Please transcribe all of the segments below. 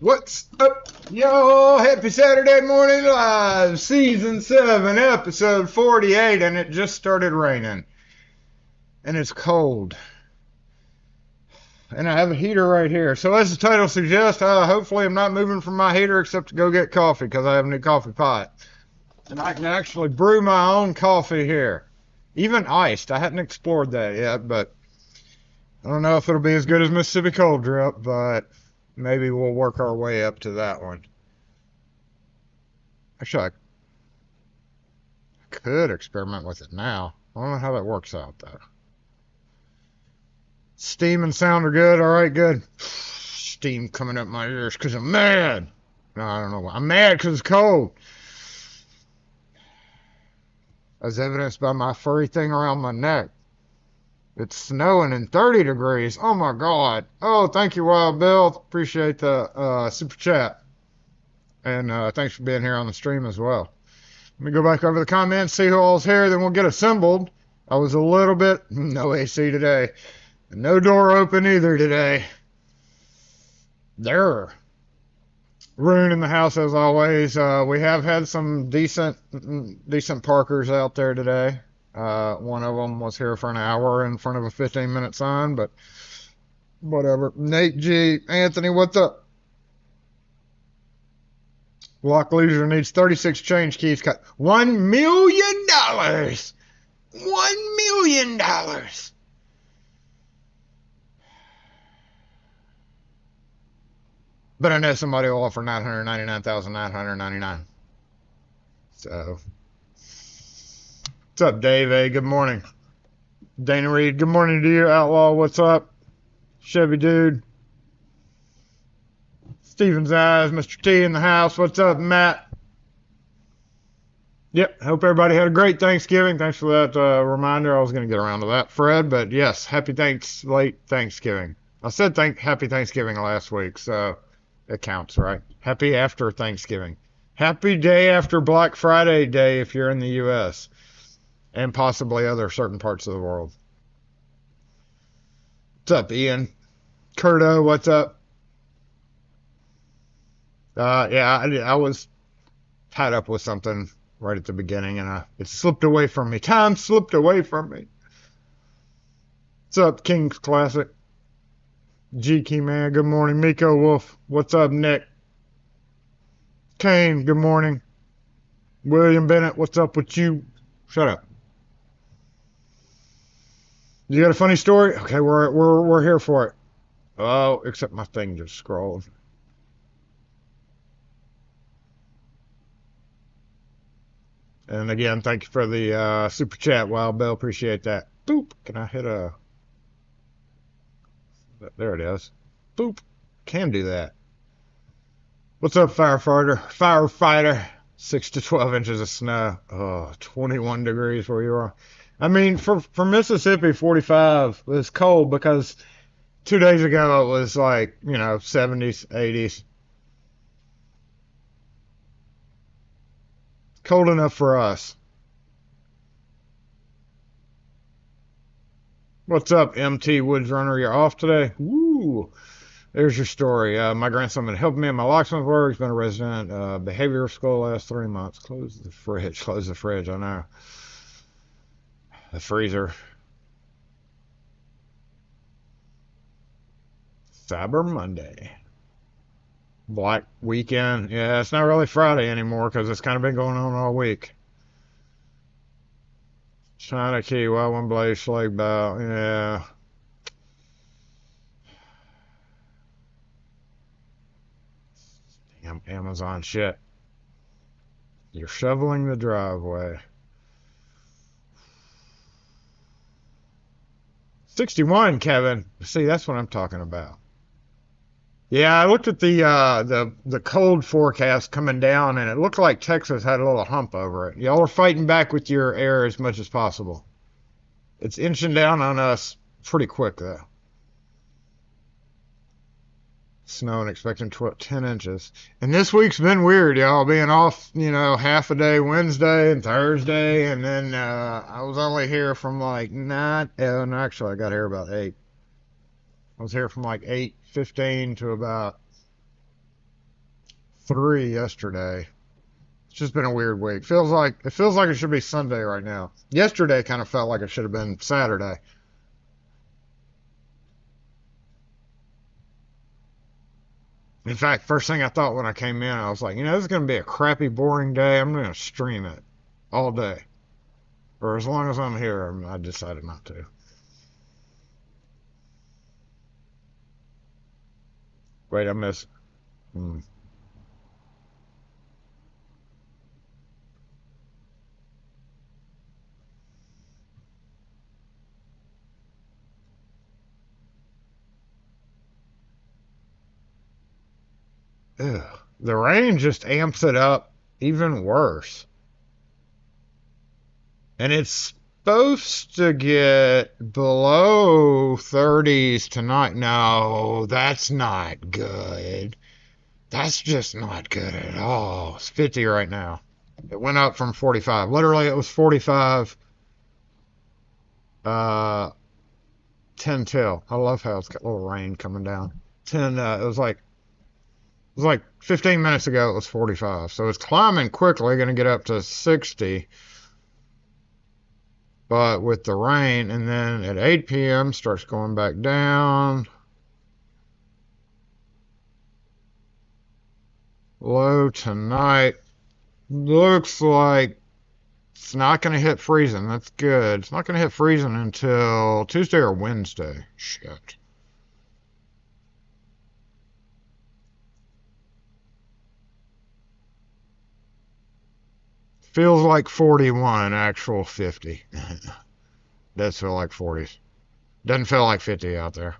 What's up, yo? Happy Saturday Morning Live, Season 7, Episode 48, and it just started raining. And it's cold. And I have a heater right here. So as the title suggests, hopefully I'm not moving from my heater except to go get coffee because I have a new coffee pot. And I can actually brew my own coffee here. Even iced. I hadn't explored that yet, but I don't know if it'll be as good as Mississippi Cold Drip, but maybe we'll work our way up to that one. Actually, I could experiment with it now. I don't know how that works out, though. Steam and sound are good. All right, good. Steam coming up my ears because I'm mad. No, I don't know why. I'm mad because it's cold. As evidenced by my furry thing around my neck. It's snowing and 30 degrees. Oh, my God. Oh, thank you, Wild Bill. Appreciate the super chat. And thanks for being here on the stream as well. Let me go back over the comments, see who all's here, then we'll get assembled. I was a little bit... No AC today. No door open either today. There. Rune in the house as always. We have had some decent parkers out there today. One of them was here for an hour in front of a 15-minute sign, but whatever. Nate G. Anthony, what's up? Lock Leisure needs 36 change keys cut. $1 million! $1 million! But I know somebody will offer $999,999. So... What's up, Dave A? Good morning. Dana Reed, good morning to you. Outlaw, what's up? Chevy Dude. Steven's Eyes, Mr. T in the house. What's up, Matt? Yep, hope everybody had a great Thanksgiving. Thanks for that reminder. I was going to get around to that, Fred. But yes, late Thanksgiving. I said happy Thanksgiving last week, so it counts, right? Happy after Thanksgiving. Happy day after Black Friday day if you're in the U.S., and possibly other certain parts of the world. What's up, Ian? Curto, what's up? Yeah, I was tied up with something right at the beginning, and it slipped away from me. Time slipped away from me. What's up, King's Classic? G-Key Man, good morning. Miko Wolf, what's up, Nick? Kane, good morning. William Bennett, what's up with you? Shut up. You got a funny story? Okay, we're here for it. Oh, except my thing just scrolled. And again, thank you for the super chat, Wild Bill. Appreciate that. Boop. Can I hit a... There it is. Boop. Can do that. What's up, Firefighter? 6 to 12 inches of snow. Oh, 21 degrees where you are. I mean, for Mississippi, 45 was cold because 2 days ago it was like, 70s, 80s. Cold enough for us. What's up, MT Woods Runner? You're off today? Woo! There's your story. My grandson been helping me in my locksmith work. He's been a resident behavioral school the last 3 months. Close the fridge, I know. The freezer. Cyber Monday. Black weekend. Yeah, it's not really Friday anymore because it's kind of been going on all week. China Key, Wild One Blaze, Slave Bow. Yeah. Damn Amazon shit. You're shoveling the driveway. 61, Kevin. See, that's what I'm talking about. Yeah, I looked at the cold forecast coming down, and it looked like Texas had a little hump over it. Y'all are fighting back with your air as much as possible. It's inching down on us pretty quick, though. Snow and expecting 10 inches. And this week's been weird, y'all. Being off, half a day Wednesday and Thursday. And then I was only here from like 9. No, actually, I got here about 8. I was here from like 8:15 to about 3 yesterday. It's just been a weird week. It feels like it should be Sunday right now. Yesterday kind of felt like it should have been Saturday. In fact, first thing I thought when I came in, I was like, this is going to be a crappy, boring day. I'm going to stream it all day. Or as long as I'm here, I decided not to. Wait, I missed. Hmm. Ugh. The rain just amps it up even worse. And it's supposed to get below 30s tonight. No, that's not good. That's just not good at all. It's 50 right now. It went up from 45. Literally, it was 45, uh, 10 till. I love how it's got a little rain coming down. 10, it was like 15 minutes ago, it was 45. So it's climbing quickly, going to get up to 60. But with the rain, and then at 8 p.m. starts going back down. Low tonight. Looks like it's not going to hit freezing. That's good. It's not going to hit freezing until Tuesday or Wednesday. Shit. Feels like 41, actual 50. Does feel like 40s. Doesn't feel like 50 out there.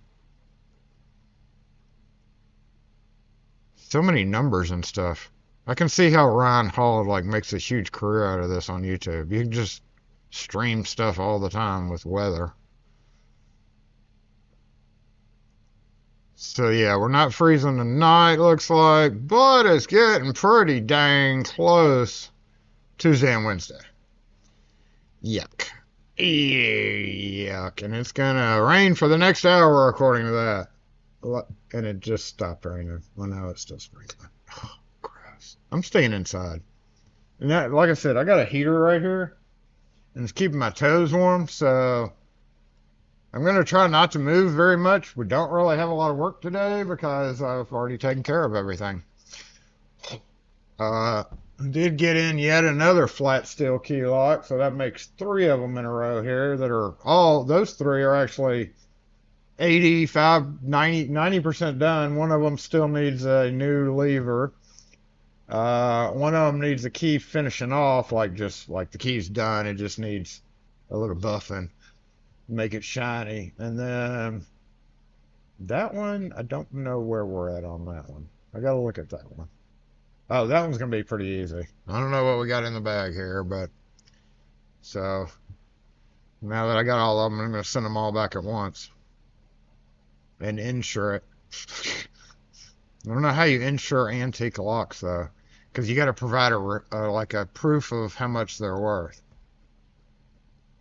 So many numbers and stuff. I can see how Ryan Hall like makes a huge career out of this on YouTube. You can just stream stuff all the time with weather. So yeah, we're not freezing tonight, looks like, but it's getting pretty dang close. Tuesday and Wednesday. Yuck. Yuck. And it's gonna rain for the next hour, according to that. And it just stopped raining. Well, now it's still sprinkling. Oh, gross. I'm staying inside. And that, like I said, I got a heater right here, and it's keeping my toes warm, so I'm gonna try not to move very much. We don't really have a lot of work today because I've already taken care of everything. Did get in yet another flat steel key lock, so that makes 3 of them in a row here that are all, those 3 are actually 85, 90% done. One of them still needs a new lever. One of them needs the key finishing off, like just like the key's done. It just needs a little buffing, make it shiny. And then that one, I don't know where we're at on that one. I gotta look at that one. Oh, that one's going to be pretty easy. I don't know what we got in the bag here, but so now that I got all of them, I'm going to send them all back at once and insure it. I don't know how you insure antique locks though, because you got to provide like a proof of how much they're worth.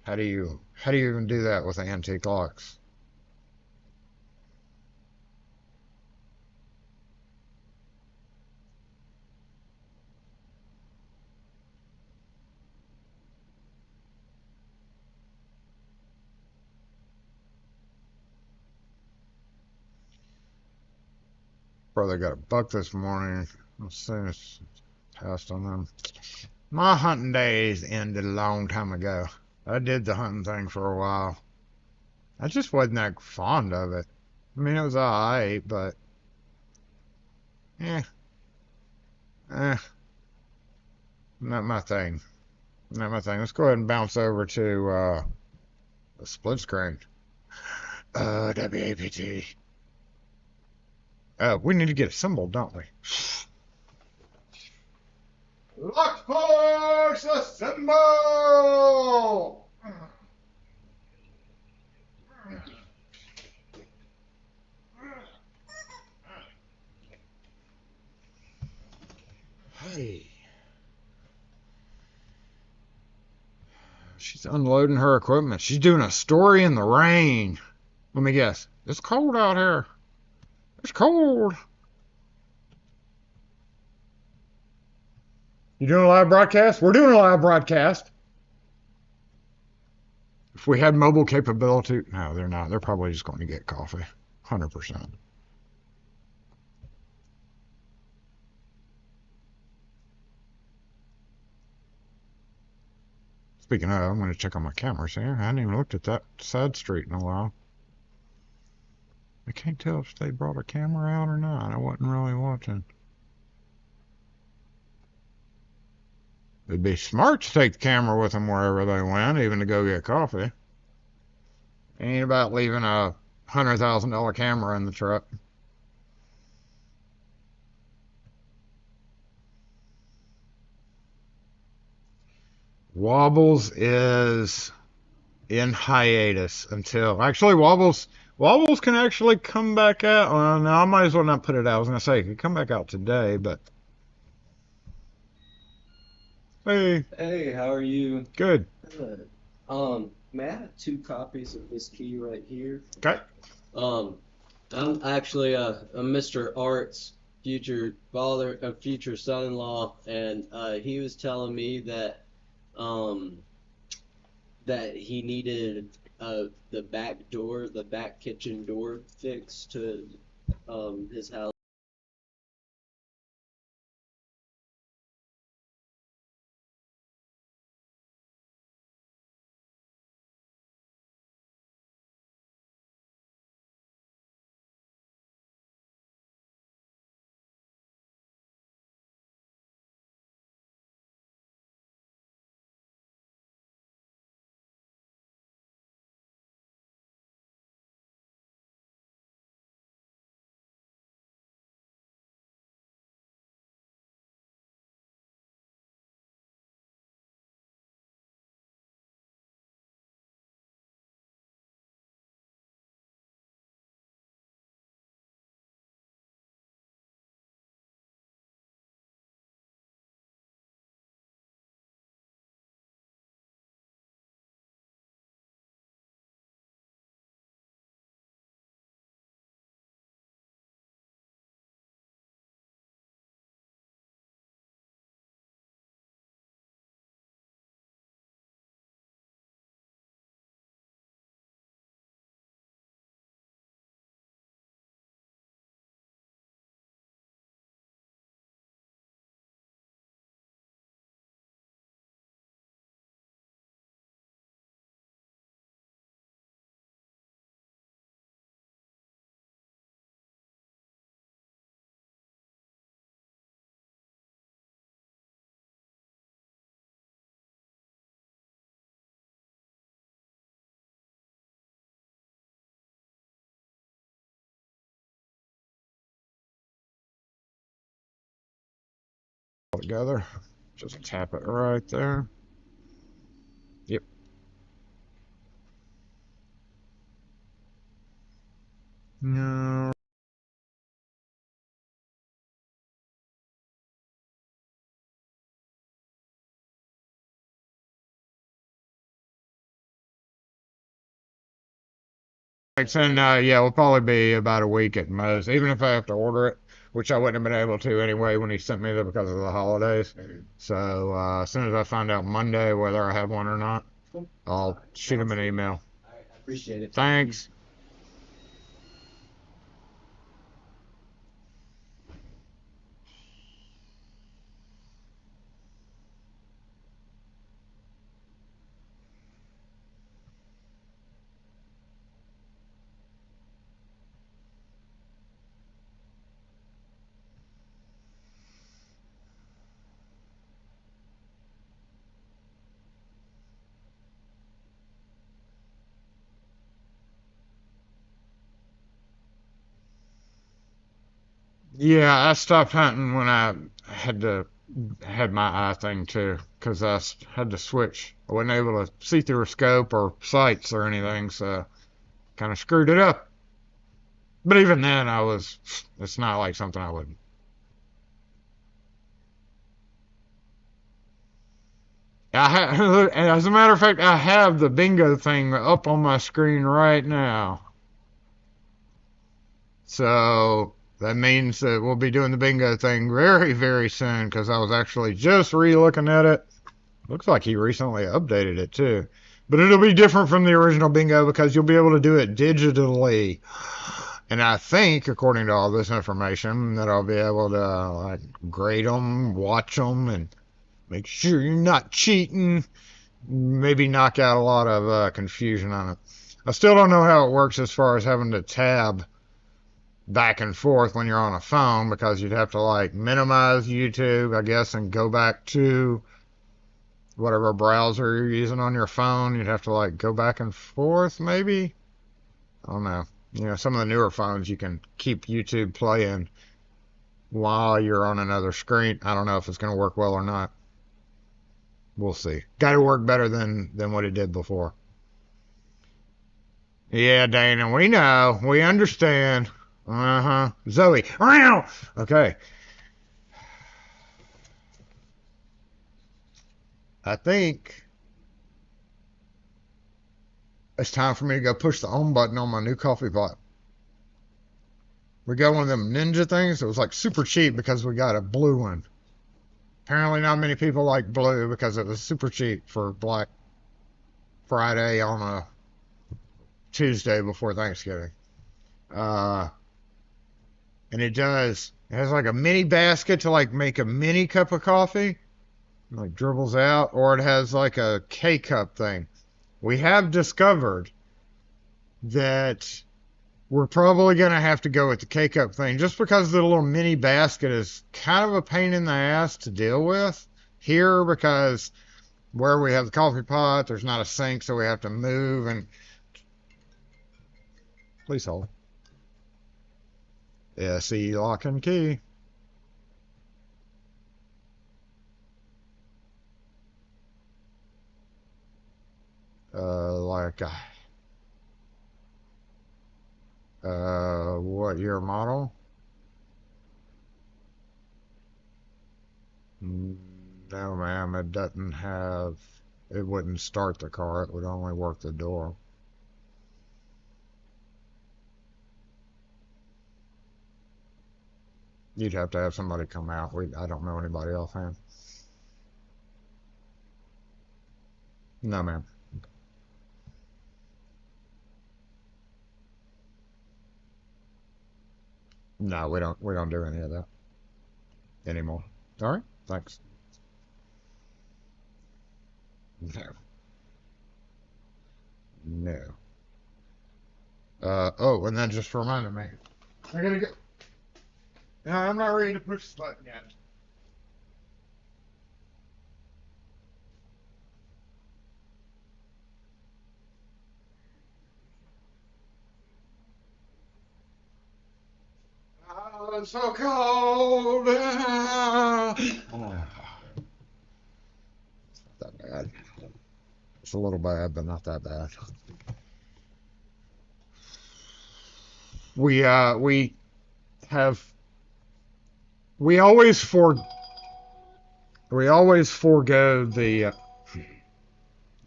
How do you even do that with antique locks? Brother got a buck this morning. As soon as passed on them. My hunting days ended a long time ago. I did the hunting thing for a while. I just wasn't that fond of it. I mean, it was alright, but eh, eh, not my thing. Not my thing. Let's go ahead and bounce over to the split screen. WAPT. We need to get a symbol, don't we? Lockforce a symbol! Hey. She's unloading her equipment. She's doing a story in the rain. Let me guess. It's cold out here. It's cold. You doing a live broadcast? We're doing a live broadcast. If we had mobile capability, no, they're not. They're probably just going to get coffee. 100%. Speaking of, I'm going to check on my cameras here. I hadn't even looked at that side street in a while. I can't tell if they brought a camera out or not. I wasn't really watching. It'd be smart to take the camera with them wherever they went, even to go get coffee. Ain't about leaving a $100,000 camera in the truck. Wobbles is in hiatus until actually Wobbles can actually come back out. Well, no, I might as well not put it out. I was gonna say it could come back out today, but hey, how are you? good. Good. May I have 2 copies of this key right here? Okay. I'm actually a Mr. Art's future father, a future son-in-law, and he was telling me that he needed the back door, the back kitchen door fixed to his house. All together. Just tap it right there. Yep. No. And yeah, it'll probably be about a week at most, even if I have to order it, which I wouldn't have been able to anyway when he sent me there because of the holidays. So as soon as I find out Monday whether I have one or not, I'll shoot him an email. I appreciate it. Thanks. Yeah, I stopped hunting when I had my eye thing too, because had to switch. I wasn't able to see through a scope or sights or anything, so kind of screwed it up. But even then, it's not like something I would. As a matter of fact, I have the bingo thing up on my screen right now. So that means that we'll be doing the bingo thing very, very soon because I was actually just re-looking at it. Looks like he recently updated it too. But it'll be different from the original bingo because you'll be able to do it digitally. And I think, according to all this information, that I'll be able to like grade them, watch them, and make sure you're not cheating. Maybe knock out a lot of confusion on it. I still don't know how it works as far as having to tab back and forth when you're on a phone because you'd have to like minimize YouTube, I guess, and go back to whatever browser you're using on your phone. You'd have to like go back and forth, maybe. I don't know. You know, some of the newer phones you can keep YouTube playing while you're on another screen. I don't know if it's going to work well or not. We'll see. Got to work better than what it did before. Yeah, Dana, we know. We understand. Uh-huh. Zoe. Okay. I think it's time for me to go push the on button on my new coffee pot. We got one of them ninja things. It was like super cheap because we got a blue one. Apparently not many people like blue because it was super cheap for Black Friday on a Tuesday before Thanksgiving. And it has like a mini basket to like make a mini cup of coffee. Like dribbles out, or it has like a K-cup thing. We have discovered that we're probably going to have to go with the K-cup thing just because the little mini basket is kind of a pain in the ass to deal with here because where we have the coffee pot, there's not a sink, so we have to move and please hold. Yeah, see, lock and key. Like what year model? No, ma'am, it doesn't have, it wouldn't start the car, it would only work the door. You'd have to have somebody come out. I don't know anybody offhand. No, ma'am. No, we don't do any of that anymore. All right, thanks. No, no. Oh, and that just reminded me. I gotta go. No, I'm not ready to push the button yet. Oh, it's so cold. It's not that bad. It's a little bad, but not that bad. We have we always for we always forego the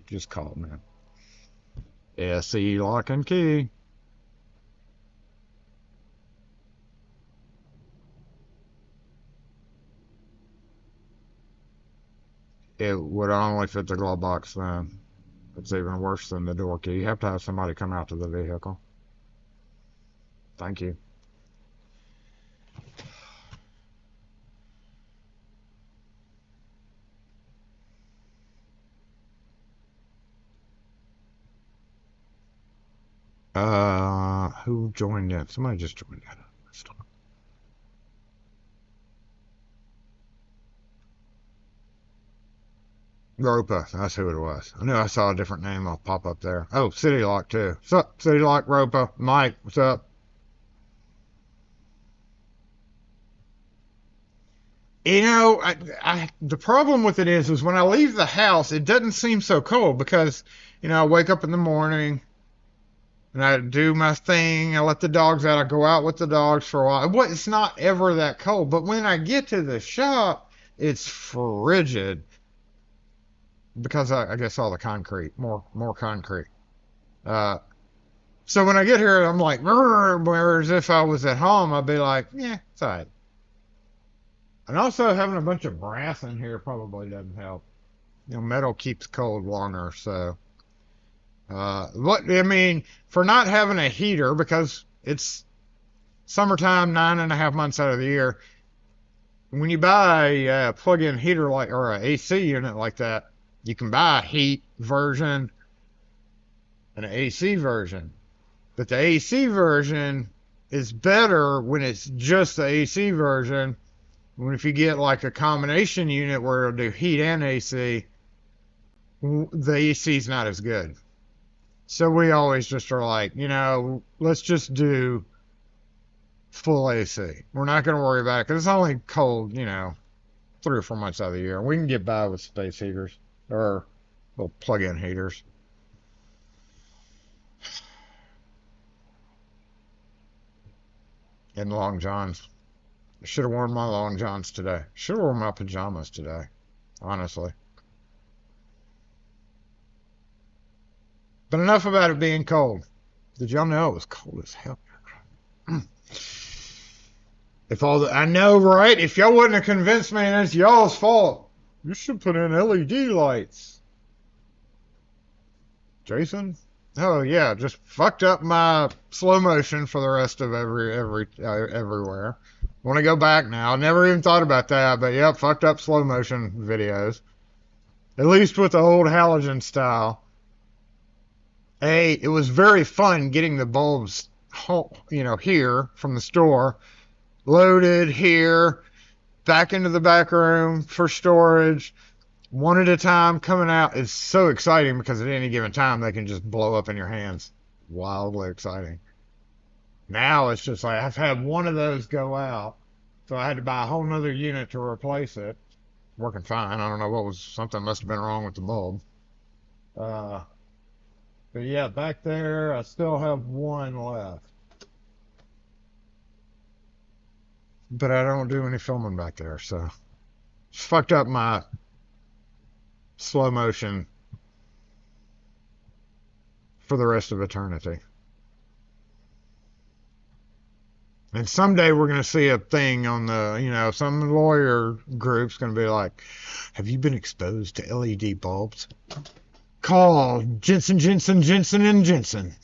just call it, man. SE lock and key. It would only fit the glove box then. It's even worse than the door key. You have to have somebody come out to the vehicle. Thank you. Who joined in? Somebody just joined in. Ropa, that's who it was. I knew I saw a different name pop up there. Oh, City Lock too. What's up, City Lock, Ropa? Mike, what's up? You know, the problem with it is when I leave the house, it doesn't seem so cold because, I wake up in the morning and I do my thing. I let the dogs out. I go out with the dogs for a while. It's not ever that cold, but when I get to the shop, it's frigid because I guess all the concrete, more concrete. Uh, So when I get here, I'm like, whereas if I was at home, I'd be like, yeah, it's all right. And also having a bunch of brass in here probably doesn't help. You know, metal keeps cold longer, so what I mean, for not having a heater because it's summertime, 9.5 months out of the year. When you buy a plug-in heater like or an AC unit like that, you can buy a heat version and an AC version. But the AC version is better when it's just the AC version. When if you get like a combination unit where it'll do heat and AC, the AC is not as good. So we always just are like, let's just do full AC. We're not going to worry about it because it's only cold, 3 or 4 months out of the year. We can get by with space heaters or little plug-in heaters. And long johns. I should have worn my long johns today. Should have worn my pajamas today, honestly. But enough about it being cold. Did y'all know it was cold as hell? I know, right? If y'all wouldn't have convinced me, and it's y'all's fault. You should put in LED lights. Jason? Oh yeah, just fucked up my slow motion for the rest of everywhere. Want to go back now? Never even thought about that, but yep, fucked up slow motion videos. At least with the old halogen style. Hey, it was very fun getting the bulbs, here from the store, loaded here, back into the back room for storage, one at a time coming out. It's so exciting because at any given time they can just blow up in your hands. Wildly exciting. Now it's just like I've had one of those go out, so I had to buy a whole nother unit to replace it. Working fine. I don't know something must have been wrong with the bulb. Uh, but yeah, back there I still have one left. But I don't do any filming back there, so it's fucked up my slow motion for the rest of eternity. And someday we're going to see a thing on some lawyer group's going to be like, have you been exposed to LED bulbs? Call Jensen, Jensen, Jensen, and Jensen.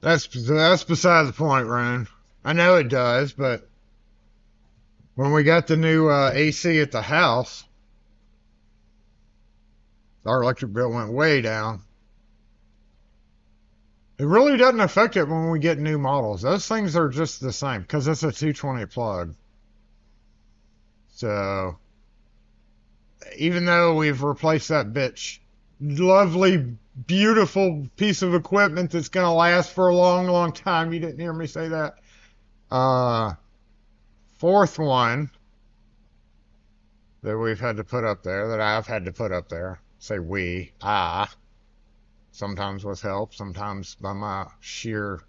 That's beside the point, Rune. I know it does, but when we got the new AC at the house, our electric bill went way down. It really doesn't affect it when we get new models. Those things are just the same because it's a 220 plug. So even though we've replaced that bitch, lovely, beautiful piece of equipment that's going to last for a long, long time. You didn't hear me say that. Fourth one that we've had to put up there, that I've had to put up there. Say I. Sometimes with help, sometimes by my sheer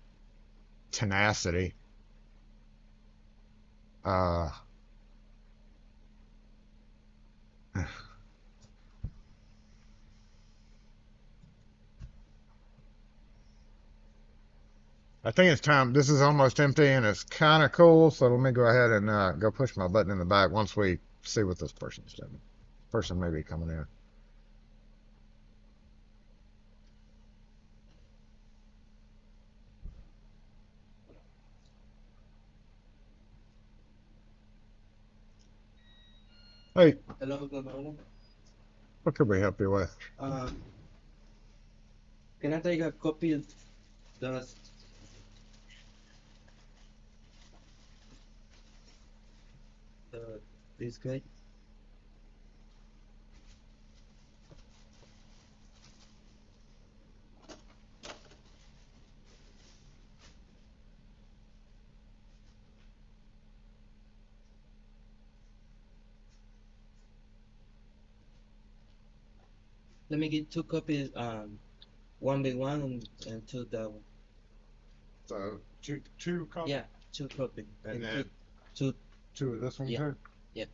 tenacity. Uh, I think it's time. This is almost empty and it's kind of cool. So let me go ahead and go push my button in the back once we see what this person's doing. Person may be coming in. Hey, Hello, good morning. what could we help you with? Can I take a copy of the this guy? Let me get 2 copies. One big one and two that one. So two copies. Yeah, 2 copies. And And then two. two of this one Yeah. too. Yeah.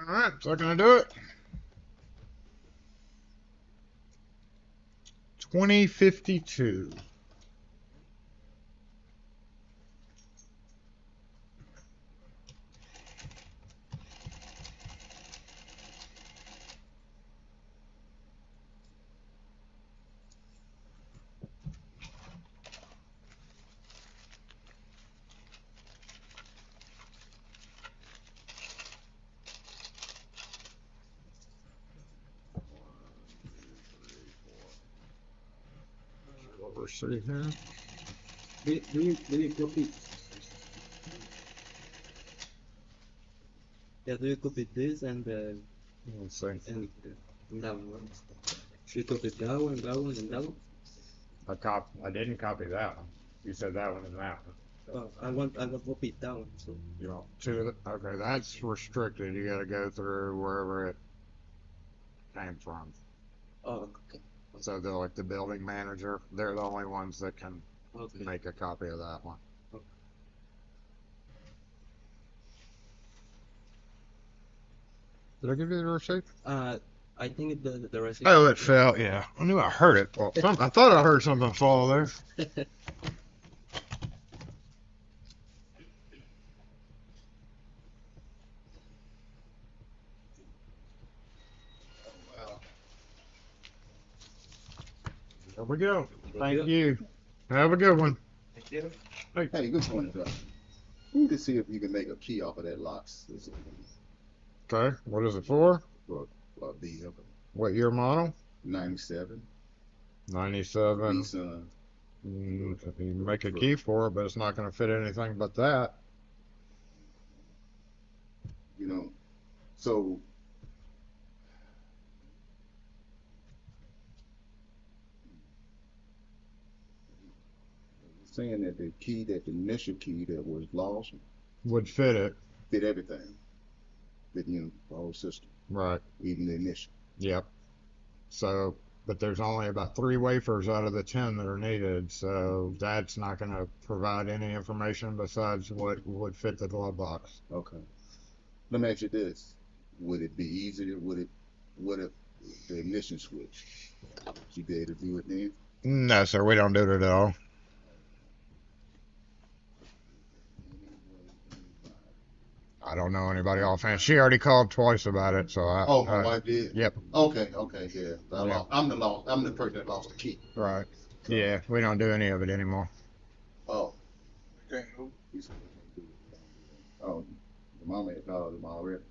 All right, so I'm gonna do it. 2052. Over see here. Do you copy? Yeah, do you copy this and Let's see. and that one? You copy that one, that one, and that one? I didn't copy that one. You said that one and that one. Oh, I want copy that one. So. You want two of it? Okay, that's restricted. You gotta go through wherever it came from. Oh, okay. So they're like the building manager. They're the only ones that can Okay. make a copy of that one. Okay. Did I give you the receipt? I think the receipt. Oh, it fell. Yeah, I knew I heard it. Well, I thought I heard something fall there. There we go. Thank you. Have a good one. Thank you. Hey, good morning, Doc. You need to see if you can make a key off of that locks. Okay, what is it for? For the What year model? 97. 97. Nissan. You can make a key for it, but it's not going to fit anything but that. You know, so saying that the key, that the initial key that was lost, Would fit it. fit everything. Fit, you know, the whole system, Right. even the initial. Yep. So, but there's only about 3 wafers out of the 10 that are needed, so that's not going to provide any information besides what would fit the glove box. Okay. Let me ask you this. Would it be easier? Would it the ignition switch? Would you be able to do it then? No, sir, we don't do it at all. I don't know anybody offhand. She already called twice about it, so Oh, my wife did? Yep. Okay, yeah. Yeah. I'm the person that lost the key. Right. Yeah, we don't do any of it anymore. Oh. Okay. Oh, the mama had called him already.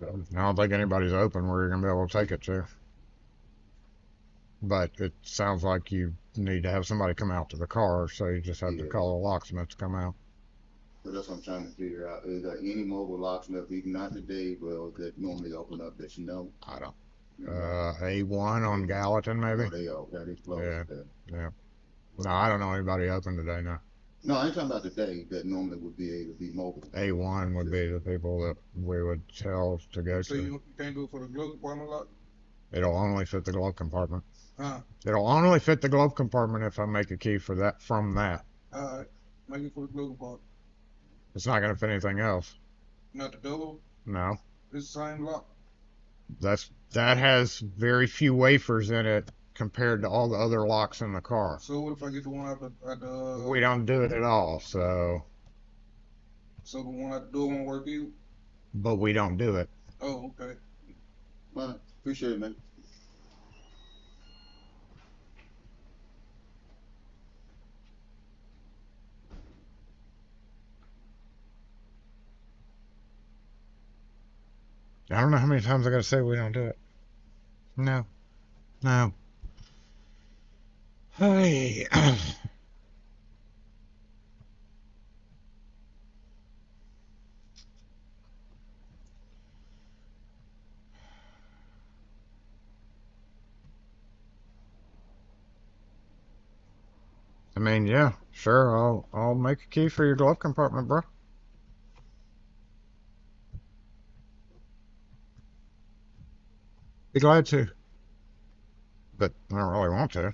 I don't think anybody's open where you're going to be able to take it to. But it sounds like you need to have somebody come out to the car, so you just have to call a locksmith to come out. So that's what I'm trying to figure out. Is there any mobile locksmith, even not today, well, that normally open up that you know? I don't. A1 on Gallatin, maybe? Oh, they all got it closed. Yeah. No, I don't know anybody open today, no. No, I ain't talking about today that normally would be able to be mobile. A1 would be the people that we would tell to go So to. you can't do it for the glove compartment lock? It'll only fit the glove compartment. Huh? It'll only fit the glove compartment if I make a key for that from that. Alright. Make it for the glove compartment. It's not going to fit anything else. Not the double? No. It's the same lock. That has very few wafers in it compared to all the other locks in the car. So what if I get the one at the We don't do it at all, so. So the one at the door won't work either? But we don't do it. Oh, okay. Well, appreciate it, man. I don't know how many times I got to say we don't do it. No. Hey. I mean, yeah, sure. I'll make a key for your glove compartment, bro. Be glad to. But I don't really want to.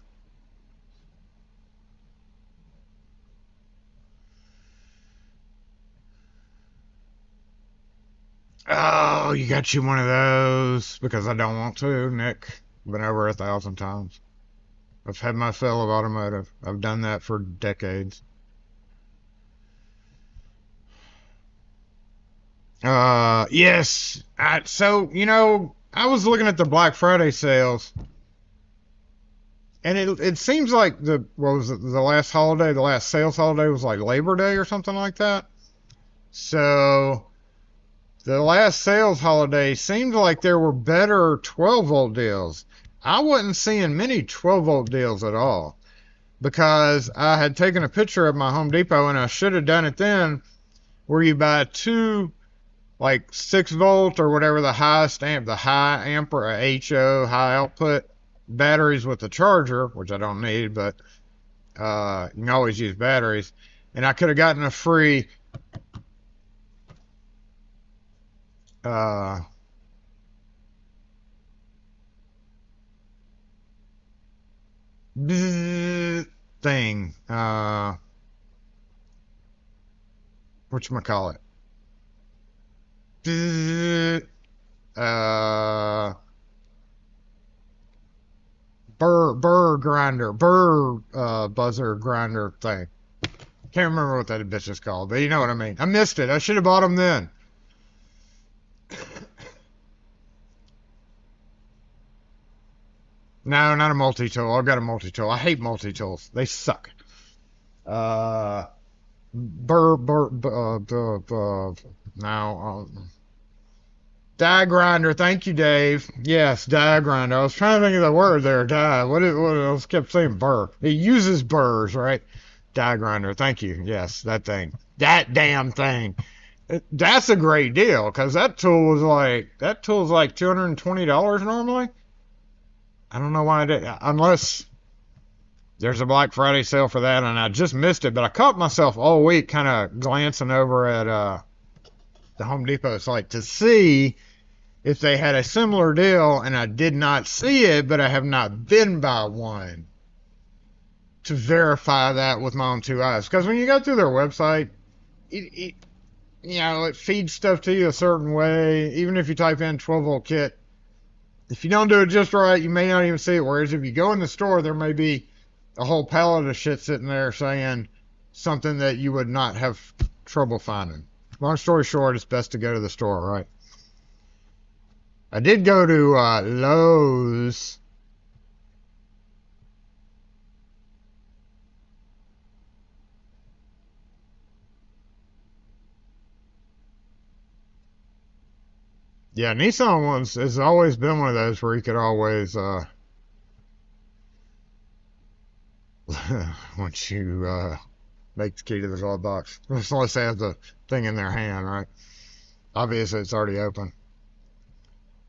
Oh, you got you one of those because I don't want to, Nick. Been over 1,000 times. I've had my fill of automotive. I've done that for decades. Yes. So, I was looking at the Black Friday sales, and it seems like what was it, the last holiday, the last sales holiday was like Labor Day or something like that. So, the last sales holiday seemed like there were better 12-volt deals. I wasn't seeing many 12-volt deals at all because I had taken a picture of my Home Depot, and I should have done it then, where you buy two like 6-volt or whatever the highest amp, the high amp or HO, high output batteries with the charger, which I don't need, but you can always use batteries. And I could have gotten a free uh, thing, whatchamacallit? Uh, burr grinder, buzzer grinder thing. Can't remember what that bitch is called, but you know what I mean. I missed it. I should have bought them then. No, not a multi-tool. I've got a multi-tool. I hate multi-tools. They suck. Uh, no. Die grinder. Thank you, Dave. Yes, die grinder. I was trying to think of the word there. Die. What else kept saying burr? It uses burrs, right? Die grinder. Thank you. Yes, that thing. That damn thing. That's a great deal because that tool is like $220 normally. I don't know why I did, unless there's a Black Friday sale for that, and I just missed it. But I caught myself all week kind of glancing over at the Home Depot site to see if they had a similar deal, and I did not see it, but I have not been by one to verify that with my own two eyes. Because when you go through their website, it feeds stuff to you a certain way. Even if you type in 12-volt kit, if you don't do it just right, you may not even see it. Whereas if you go in the store, there may be a whole pallet of shit sitting there saying something that you would not have trouble finding. Long story short, it's best to go to the store, right? I did go to Lowe's. Yeah, Nissan has always been one of those where you could always once you make the key to the glove box, unless they have the thing in their hand, right? Obviously, it's already open.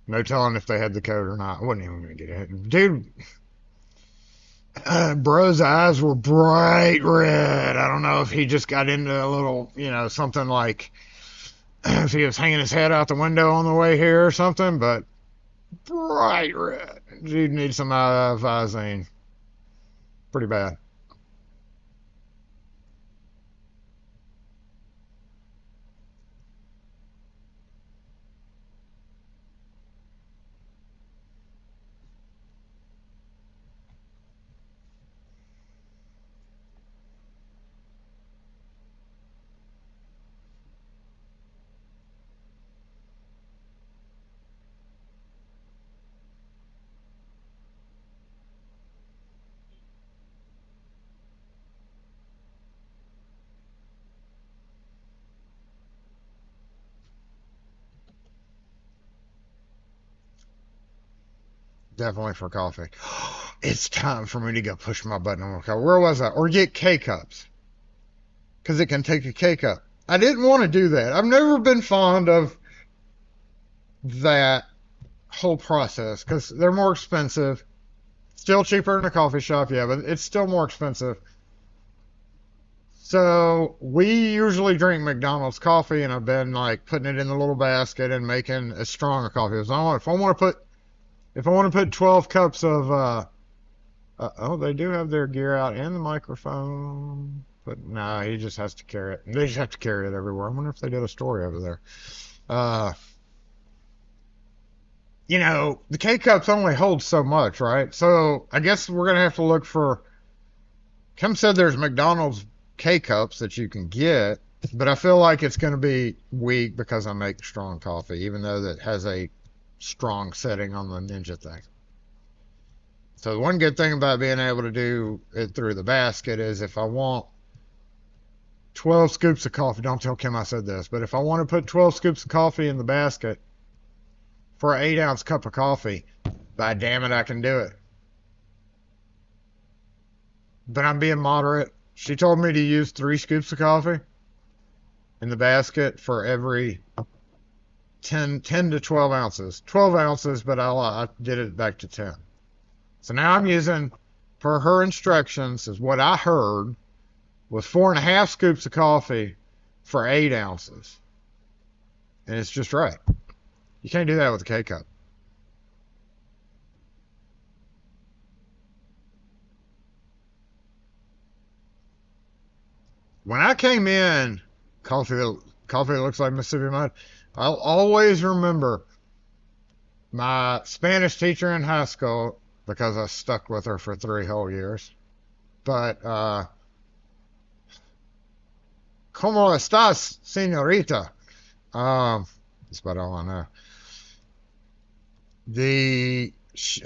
No telling if they had the code or not. I wasn't even gonna get it, dude. Bro's eyes were bright red. I don't know if he just got into a little, something like if he was hanging his head out the window on the way here or something, but bright red. Dude needs some Visine. Pretty bad. Definitely for coffee. It's time for me to go push my button on the coffee. Where was I? Or get K-cups. Because it can take a K-cup. I didn't want to do that. I've never been fond of that whole process because they're more expensive. Still cheaper in a coffee shop, yeah, but it's still more expensive. So we usually drink McDonald's coffee, and I've been like putting it in the little basket and making as strong a coffee as I want. If I want to put 12 cups of, oh, they do have their gear out and the microphone, but no, he just has to carry it. They just have to carry it everywhere. I wonder if they did a story over there. you know, the K-Cups only hold so much, right? So I guess we're going to have to look for, Kim said there's McDonald's K-Cups that you can get, but I feel like it's going to be weak because I make strong coffee, even though that has a strong setting on the Ninja thing. So the one good thing about being able to do it through the basket is if I want 12 scoops of coffee, don't tell Kim I said this, but if I want to put 12 scoops of coffee in the basket for an 8-ounce cup of coffee, by damn it, I can do it. But I'm being moderate. She told me to use 3 scoops of coffee in the basket for every 10 to 12 ounces. 12 ounces, but I did it back to 10. So now I'm using, per her instructions, is what I heard, was 4.5 scoops of coffee for 8 ounces. And it's just right. You can't do that with a K-Cup. When I came in, coffee looks like Mississippi Mud, I'll always remember my Spanish teacher in high school, because I stuck with her for 3 whole years. But, ¿Cómo estás, señorita? That's about all I know.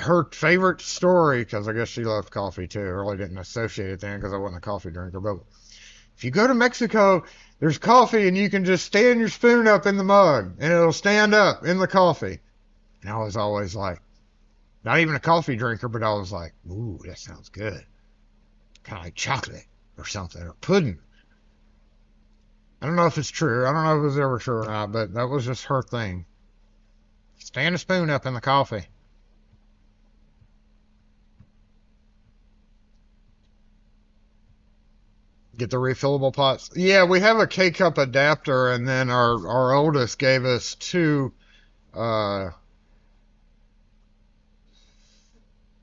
Her favorite story, because I guess she loved coffee too. I really didn't associate it then because I wasn't a coffee drinker. But if you go to Mexico, there's coffee and you can just stand your spoon up in the mug and it'll stand up in the coffee. And I was always like, not even a coffee drinker, but I was like, ooh, that sounds good. Kind of like chocolate or something, or pudding. I don't know if it's true. I don't know if it was ever true or not, but that was just her thing. Stand a spoon up in the coffee. Get the refillable pots. Yeah, we have a K-Cup adapter, and then our oldest gave us 2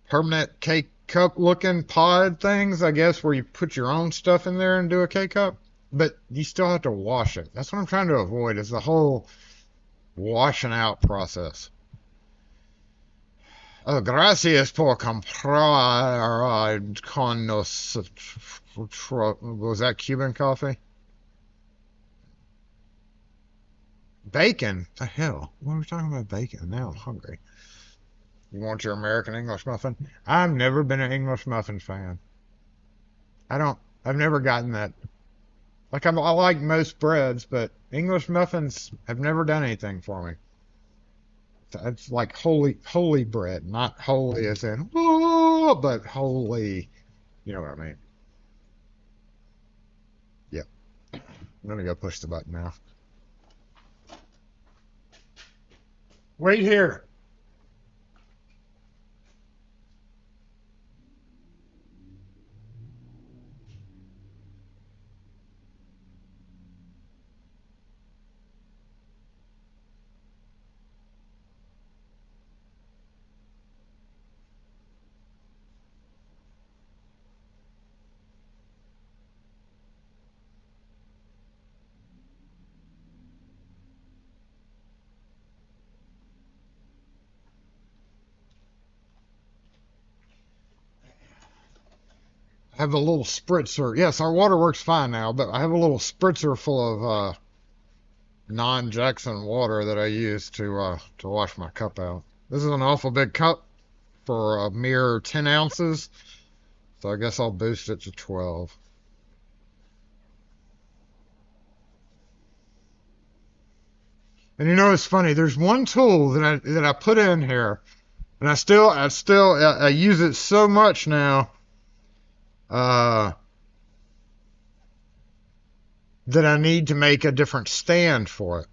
permanent K-Cup looking pod things, I guess, where you put your own stuff in there and do a K-Cup. But you still have to wash it. That's what I'm trying to avoid, is the whole washing out process. Oh, gracias por comprar con nosotros. Was that Cuban coffee? Bacon? The hell? What are we talking about bacon? Now I'm hungry. You want your American English muffin? I've never been an English muffin fan. I've never gotten that. Like, I like most breads, but English muffins have never done anything for me. It's like holy bread, not holy as in, oh, but holy, you know what I mean. Yep. I'm gonna go push the button now. Wait here. I have a little spritzer. Yes, our water works fine now, but I have a little spritzer full of non-Jackson water that I use to wash my cup out. This is an awful big cup for a mere 10 ounces, so I guess I'll boost it to 12. And you know, it's funny. There's one tool that I put in here, and I use it so much now. That I need to make a different stand for it.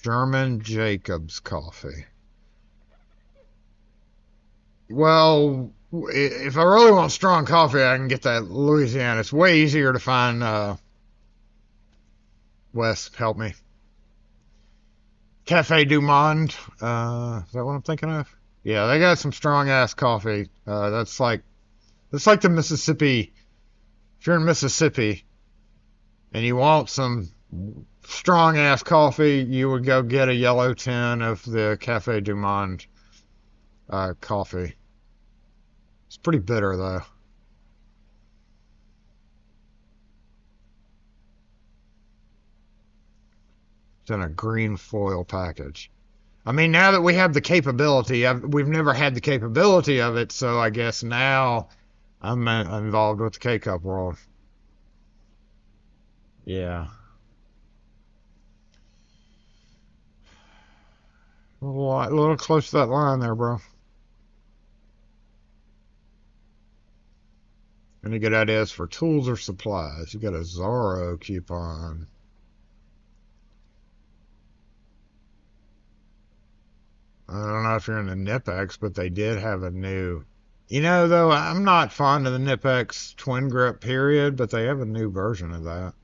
German Jacobs coffee. Well, if I really want strong coffee, I can get that Louisiana. It's way easier to find. Wes, help me. Cafe Du Monde. Is that what I'm thinking of? Yeah, they got some strong ass coffee. That's like the Mississippi. If you're in Mississippi and you want some strong ass coffee, you would go get a yellow tin of the Cafe du Monde coffee. It's pretty bitter though. It's in a green foil package. I mean, now that we have the capability, we've never had the capability of it, so I guess now I'm involved with the K-Cup world. Yeah. A little close to that line there, bro. Any good ideas for tools or supplies? You got a Zorro coupon. I don't know if you're in the Nipex, but they did have a new. You know, though, I'm not fond of the Nipex twin grip period, but they have a new version of that.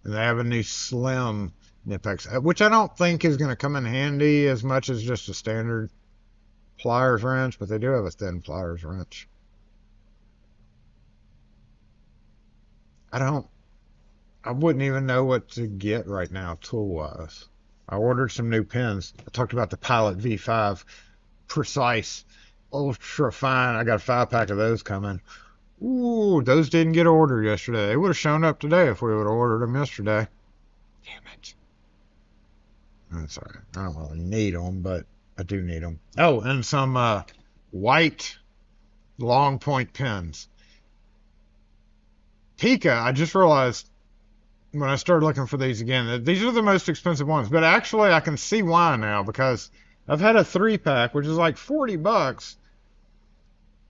And they have a new slim Nipex, which I don't think is going to come in handy as much as just a standard pliers wrench, but they do have a thin pliers wrench. I wouldn't even know what to get right now tool-wise. I ordered some new pins. I talked about the Pilot V5 Precise Ultra Fine. I got a 5-pack of those coming. Ooh, those didn't get ordered yesterday. They would have shown up today if we would have ordered them yesterday. Damn it. I'm sorry. I don't really need them, but I do need them. Oh, and some white long point pins. Pika, I just realized when I started looking for these again, that these are the most expensive ones. But actually, I can see why now, because I've had a 3-pack, which is like $40,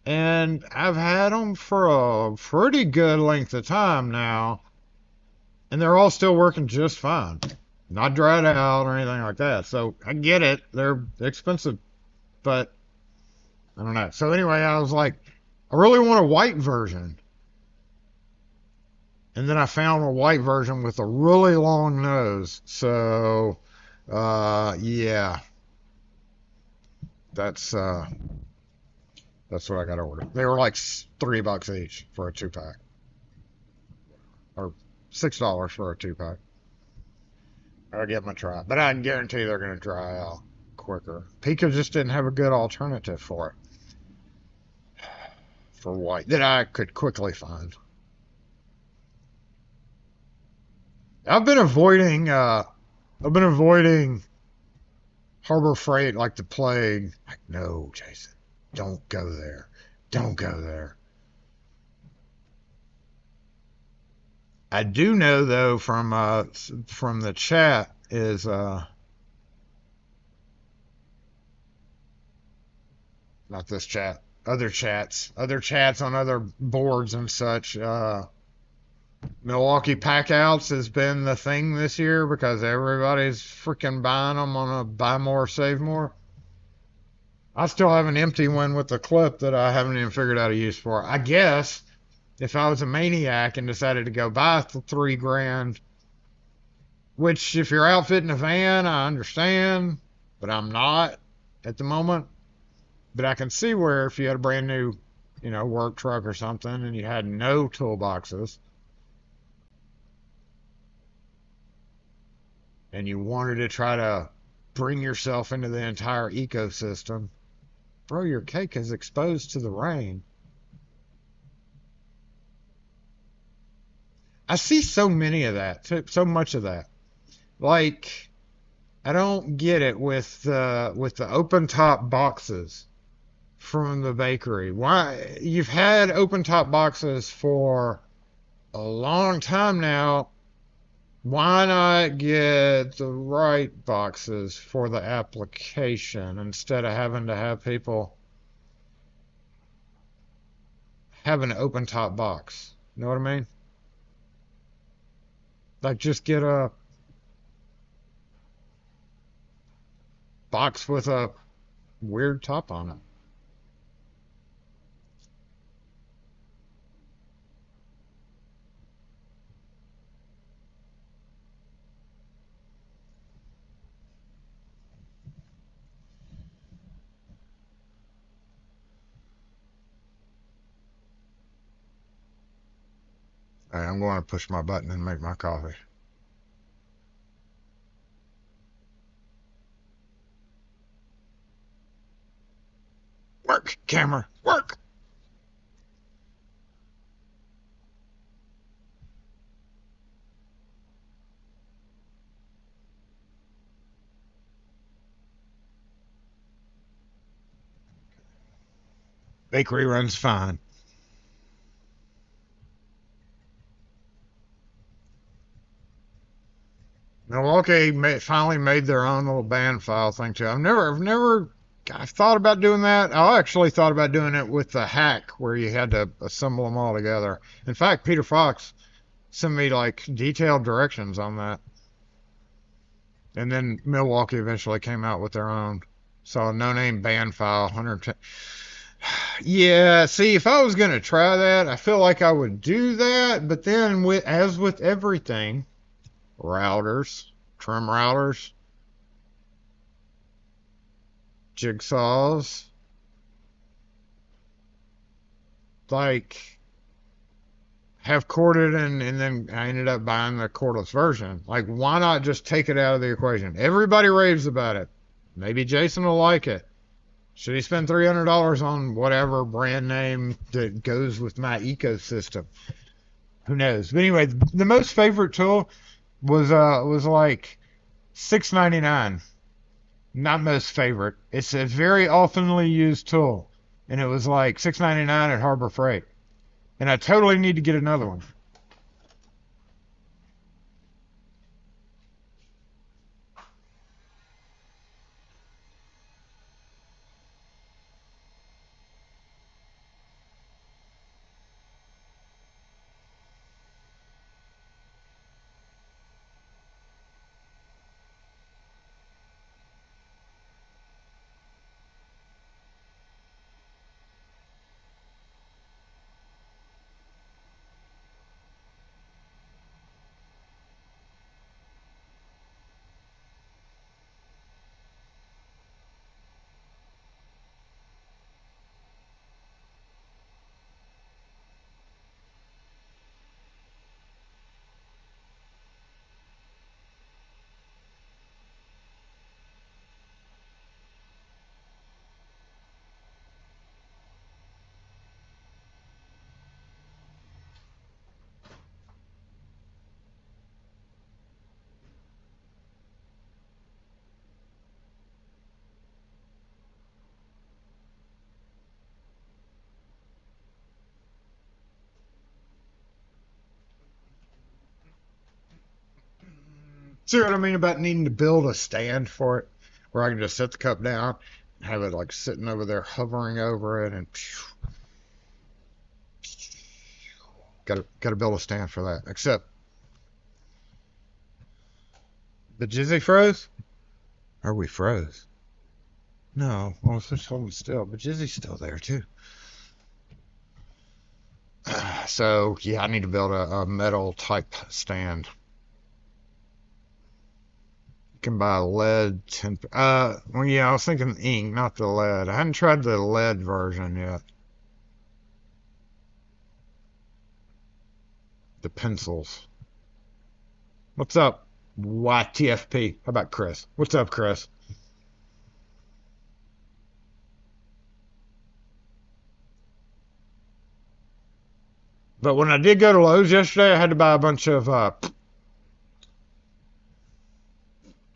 and I've had them for a pretty good length of time now, and they're all still working just fine. Not dried out or anything like that. So I get it. They're expensive, but I don't know. So anyway, I was like, I really want a white version. And then I found a white version with a really long nose. So, yeah, that's what I got ordered. They were like $3 each for a 2-pack, or $6 for a 2-pack. I'll give them a try, but I can guarantee they're going to dry out quicker. Pika just didn't have a good alternative for it, for white, that I could quickly find. I've been avoiding Harbor Freight like the plague. Like, no, Jason, don't go there. Don't go there. I do know though from the chat is not this chat, other chats on other boards and such. Milwaukee Packouts has been the thing this year because everybody's freaking buying them on a buy more, save more. I still have an empty one with a clip that I haven't even figured out a use for. I guess if I was a maniac and decided to go buy the $3,000, which if you're outfitting a van, I understand, but I'm not at the moment. But I can see where if you had a brand new, work truck or something and you had no toolboxes, and you wanted to try to bring yourself into the entire ecosystem, bro, your cake is exposed to the rain. I see so many of that, so much of that. Like, I don't get it with the open top boxes from the bakery. Why you've had open top boxes for a long time now. Why not get the right boxes for the application instead of having to have people have an open top box? You know what I mean? Like, just get a box with a weird top on it. All right, I'm going to push my button and make my coffee. Work, camera, work. Bakery runs fine. Milwaukee finally made their own little band file thing too. I've thought about doing that. I actually thought about doing it with the hack where you had to assemble them all together. In fact, Peter Fox sent me like detailed directions on that. And then Milwaukee eventually came out with their own. So a no name band file, 110. Yeah, see, if I was gonna try that, I feel like I would do that, but then as with everything, routers, trim routers, jigsaws, like have corded and then I ended up buying the cordless version. Like, why not just take it out of the equation? Everybody raves about it. Maybe Jason will like it. Should he spend $300 on whatever brand name that goes with my ecosystem? Who knows? But anyway, the most favorite tool was like $6.99. Not most favorite. It's a very oftenly used tool, and it was like $6.99 at Harbor Freight. And I totally need to get another one. See what I mean about needing to build a stand for it, where I can just set the cup down and have it like sitting over there hovering over it, and got to build a stand for that. Except the Jizzy froze, or we froze. No, well, it's just holding still, but Jizzy's still there too. So yeah, I need to build a metal type stand. You can buy lead well, yeah, I was thinking ink, not the lead. I hadn't tried the lead version yet. The pencils. What's up, YTFP? How about Chris? What's up, Chris? But when I did go to Lowe's yesterday, I had to buy a bunch of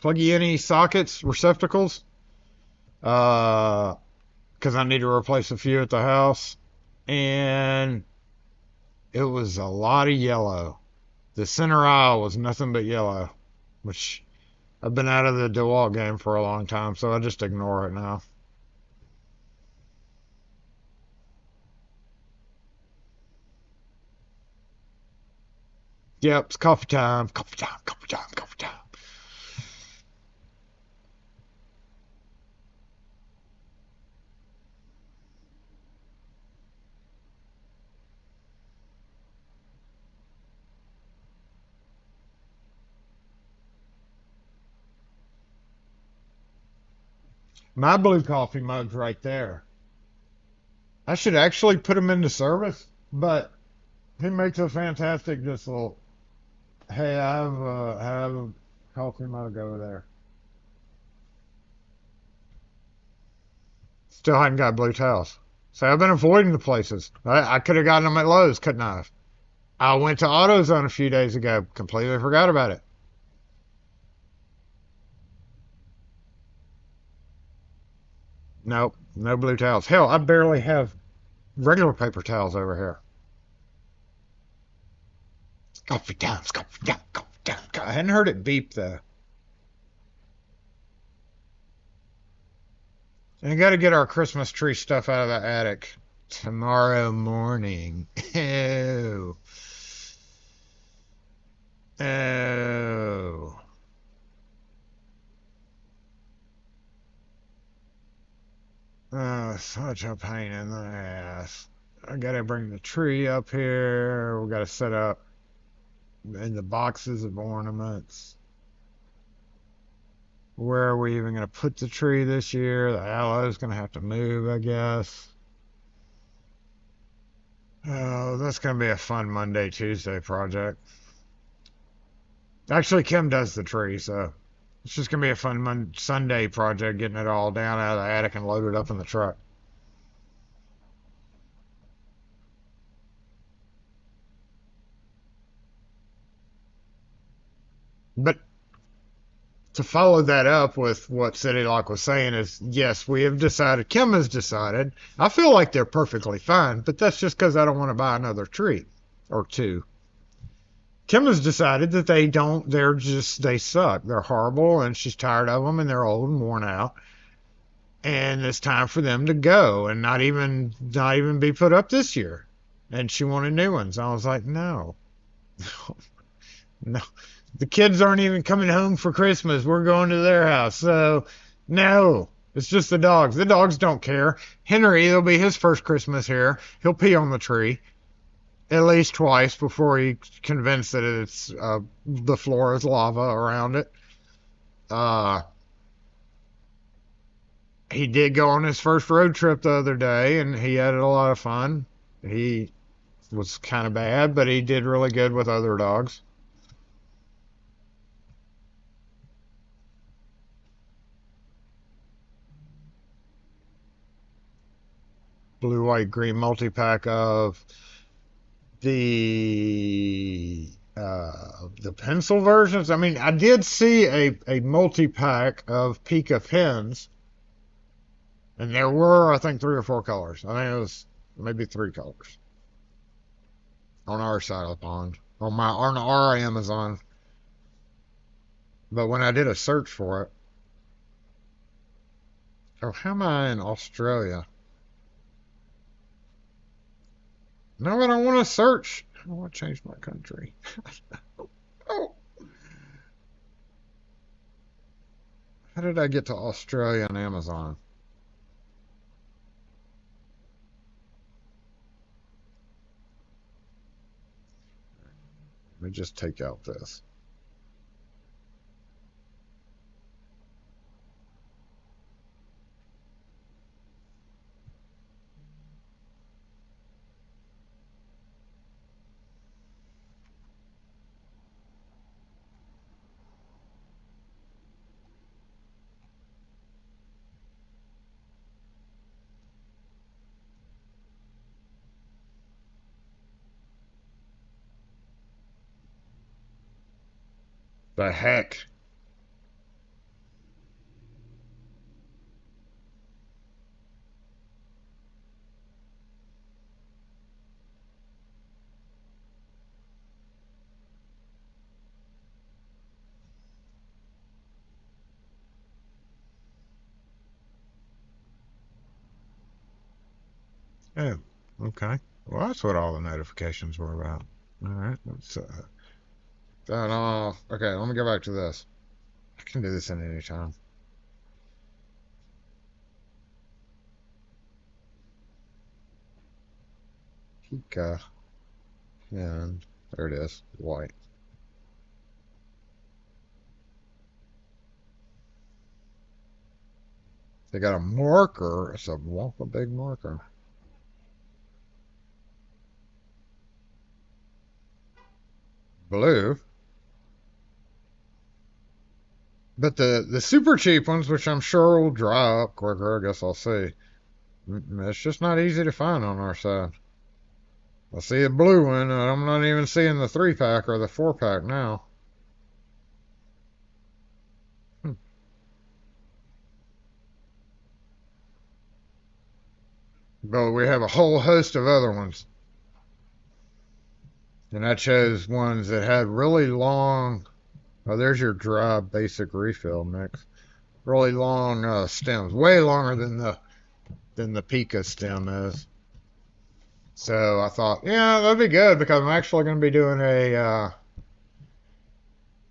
pluggy any sockets, receptacles, because I need to replace a few at the house, and it was a lot of yellow. The center aisle was nothing but yellow, which I've been out of the DeWalt game for a long time, so I just ignore it now. Yep, it's coffee time, coffee time, coffee time, coffee time. My blue coffee mug's right there. I should actually put them into service, but He makes a fantastic just little. Hey, I have a coffee mug over there. Still hadn't got blue towels. So I've been avoiding the places. I could have gotten them at Lowe's, couldn't I have? I went to AutoZone a few days ago. Completely forgot about it. Nope, no blue towels. Hell, I barely have regular paper towels over here. Coffee time, coffee time, coffee time. I hadn't heard it beep though. And I got to get our Christmas tree stuff out of the attic tomorrow morning. Oh, oh. Oh, such a pain in the ass. I gotta bring the tree up here. We gotta set up in the boxes of ornaments. Where are we even gonna put the tree this year? The aloe's gonna have to move, I guess. Oh, that's gonna be a fun Monday, Tuesday project. Actually, Kim does the tree, so it's just gonna be a fun Sunday project, getting it all down out of the attic and loaded up in the truck. But to follow that up with what City Lock was saying is, yes, we have decided, Kim has decided. I feel like they're perfectly fine, but that's just because I don't want to buy another tree or two. Kim has decided that they suck. They're horrible, and she's tired of them, and they're old and worn out. And it's time for them to go and not even be put up this year. And she wanted new ones. I was like, no, no. The kids aren't even coming home for Christmas. We're going to their house. So, no. It's just the dogs. The dogs don't care. Henry, it'll be his first Christmas here. He'll pee on the tree at least twice before he's convinced that it's the floor is lava around it. Uh, he did go on his first road trip the other day, and he had a lot of fun. He was kind of bad, but he did really good with other dogs. Blue, white, green multi-pack of the pencil versions. I mean, I did see a multi-pack of Pika pens, and there were, I think, 3 or 4 colors. I think it was maybe 3 colors on our side of the pond on our Amazon. But when I did a search for it, oh, how am I in Australia? No, I don't want to search. I want to change my country. Oh, how did I get to Australia on Amazon? Let me just take out this. The heck? Oh, okay. Well, that's what all the notifications were about. All right, let's that off. Okay, let me go back to this. I can do this at any time. Pika, and there it is, white. They got a marker. It's a big marker. blue. But the super cheap ones, which I'm sure will dry up quicker, I guess I'll see. It's just not easy to find on our side. I see a blue one, and I'm not even seeing the 3-pack or the 4-pack now. But we have a whole host of other ones. And I chose ones that had really long. Oh, there's your dry basic refill mix. Really long stems, way longer than the Pica stem is. So I thought, yeah, that'd be good because I'm actually going to be doing a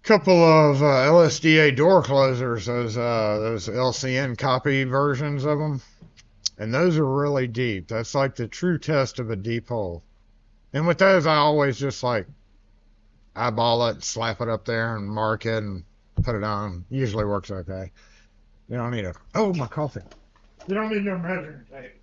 couple of LSDA door closers, those LCN copy versions of them, and those are really deep. That's like the true test of a deep hole. And with those, I always just like eyeball it, slap it up there, and mark it, and put it on. Usually works okay. You don't need a my coffee. You don't need no measuring tape.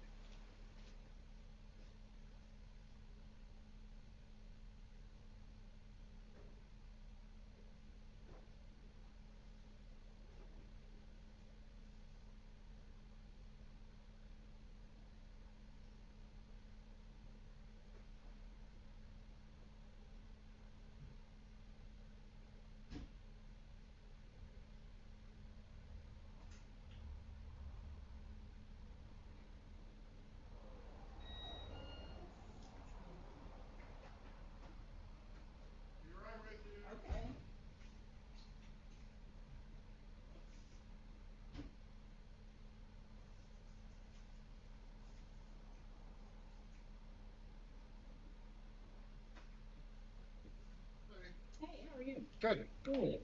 Hey, how are you? Good. Good.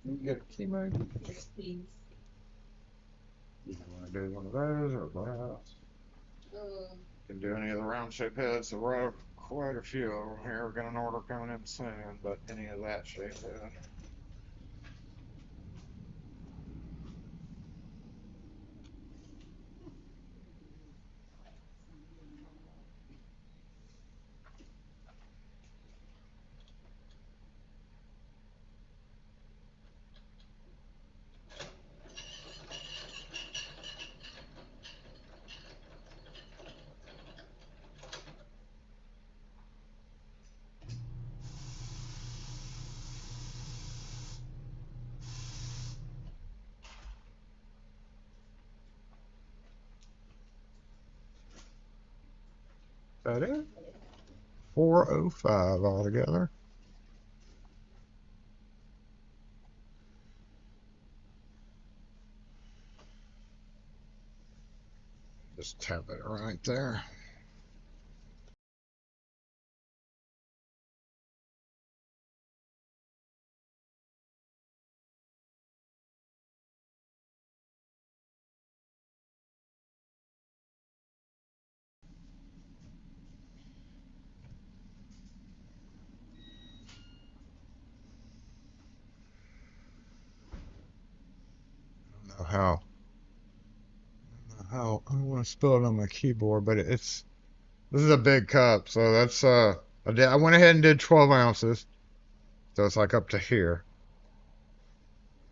You get a key mode? Yes, please. You want to do one of those or glass? Uh, Can do any of the round shape heads. So we're quite a few over here. We've got an order coming in soon, but any of that shape head. That it? 405 altogether. Just tap it right there. I don't know how I don't want to spill it on my keyboard, but this is a big cup, so that's I went ahead and did 12 ounces, so it's like up to here.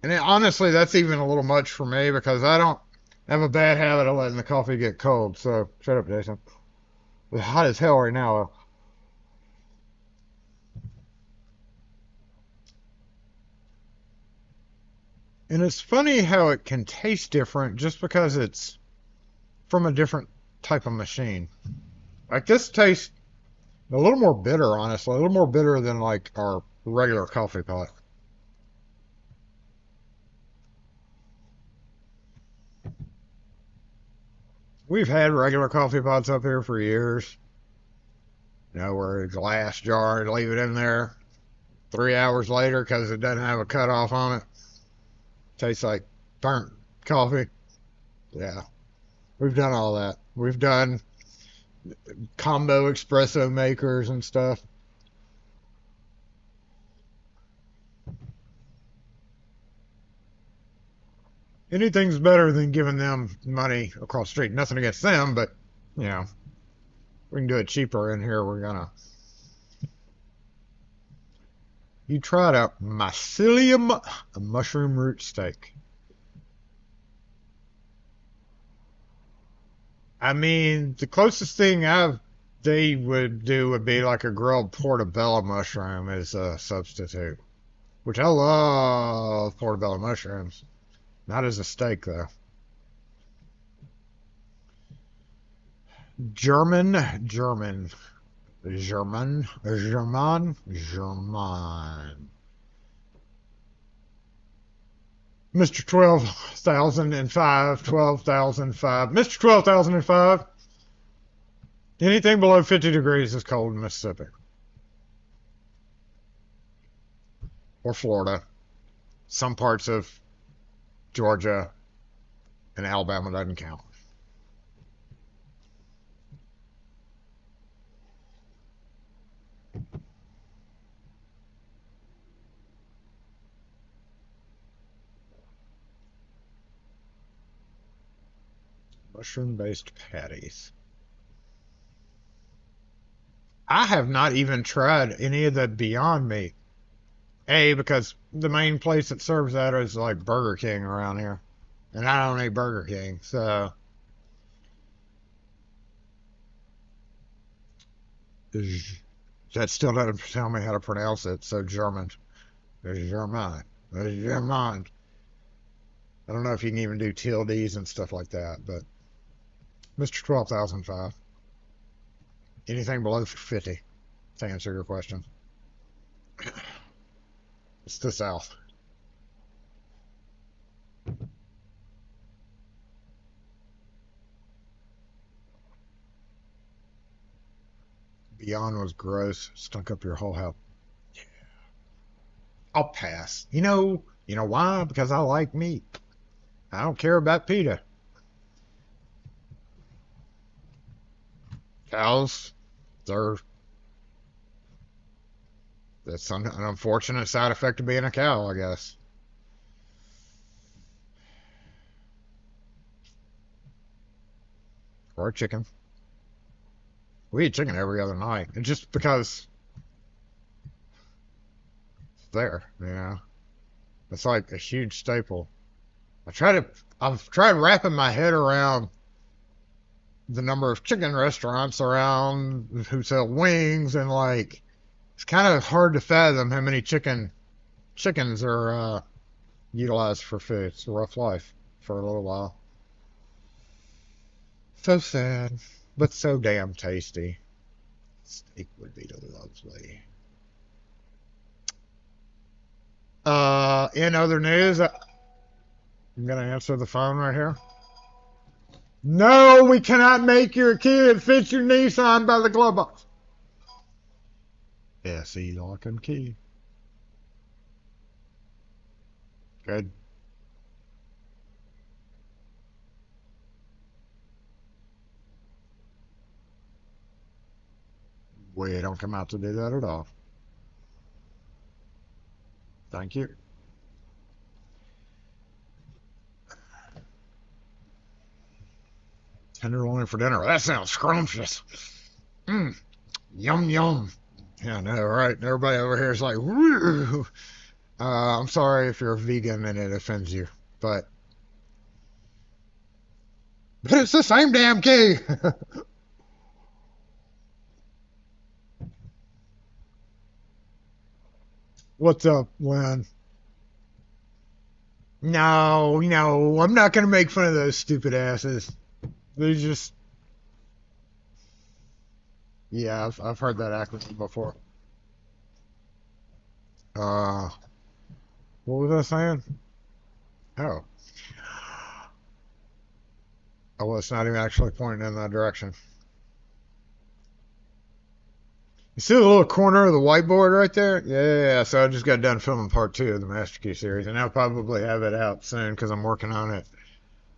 And honestly, that's even a little much for me because I don't have a bad habit of letting the coffee get cold. So shut up, Jason. It's hot as hell right now. And it's funny how it can taste different just because it's from a different type of machine. Like this tastes a little more bitter, honestly, a little more bitter than like our regular coffee pot. We've had regular coffee pots up here for years. You know, where a glass jar, leave it in there 3 hours later because it doesn't have a cutoff on it. Tastes like burnt coffee. Yeah, we've done all that. We've done combo espresso makers and stuff. Anything's better than giving them money across the street. Nothing against them, but you know, we can do it cheaper in here. We're gonna. You tried a mycelium mushroom root steak. I mean, the closest thing they would do would be like a grilled portobello mushroom as a substitute, which I love portobello mushrooms. Not as a steak though. German. Mr. 12,005, 12,005. Mr. 12,005. Anything below 50 degrees is cold in Mississippi. Or Florida. Some parts of Georgia and Alabama doesn't count. Mushroom-based patties. I have not even tried any of the Beyond Meat. Because the main place that serves that is like Burger King around here. And I don't eat Burger King, so... That still doesn't tell me how to pronounce it, so German. German. German. I don't know if you can even do tildes and stuff like that, but... Mr. 12,005. Anything below 50, to answer your question. It's the South. Beyond was gross. Stunk up your whole house. Yeah. I'll pass. You know why? Because I like meat. I don't care about PETA. Cows, that's an unfortunate side effect of being a cow, I guess. Or a chicken. We eat chicken every other night. And just because it's there, it's like a huge staple. I've tried wrapping my head around the number of chicken restaurants around who sell wings, and like it's kind of hard to fathom how many chickens are utilized for food. It's a rough life for a little while. So sad, but so damn tasty. Steak would be lovely. In other news, I'm gonna answer the phone right here. No, we cannot make your kid fit your Nissan by the glove box. SE lock and key. Good. We don't come out to do that at all. Thank you. Tenderloin for dinner. That sounds scrumptious. Yum, yum. Yeah, I know, right? Everybody over here is like, woo. I'm sorry if you're a vegan and it offends you, but it's the same damn key. What's up, Lynn? No, I'm not going to make fun of those stupid asses. They just... Yeah, I've heard that acronym before. What was I saying? Oh. Oh, well, it's not even actually pointing in that direction. You see the little corner of the whiteboard right there? Yeah, so I just got done filming part 2 of the Master Key series, and I'll probably have it out soon because I'm working on it.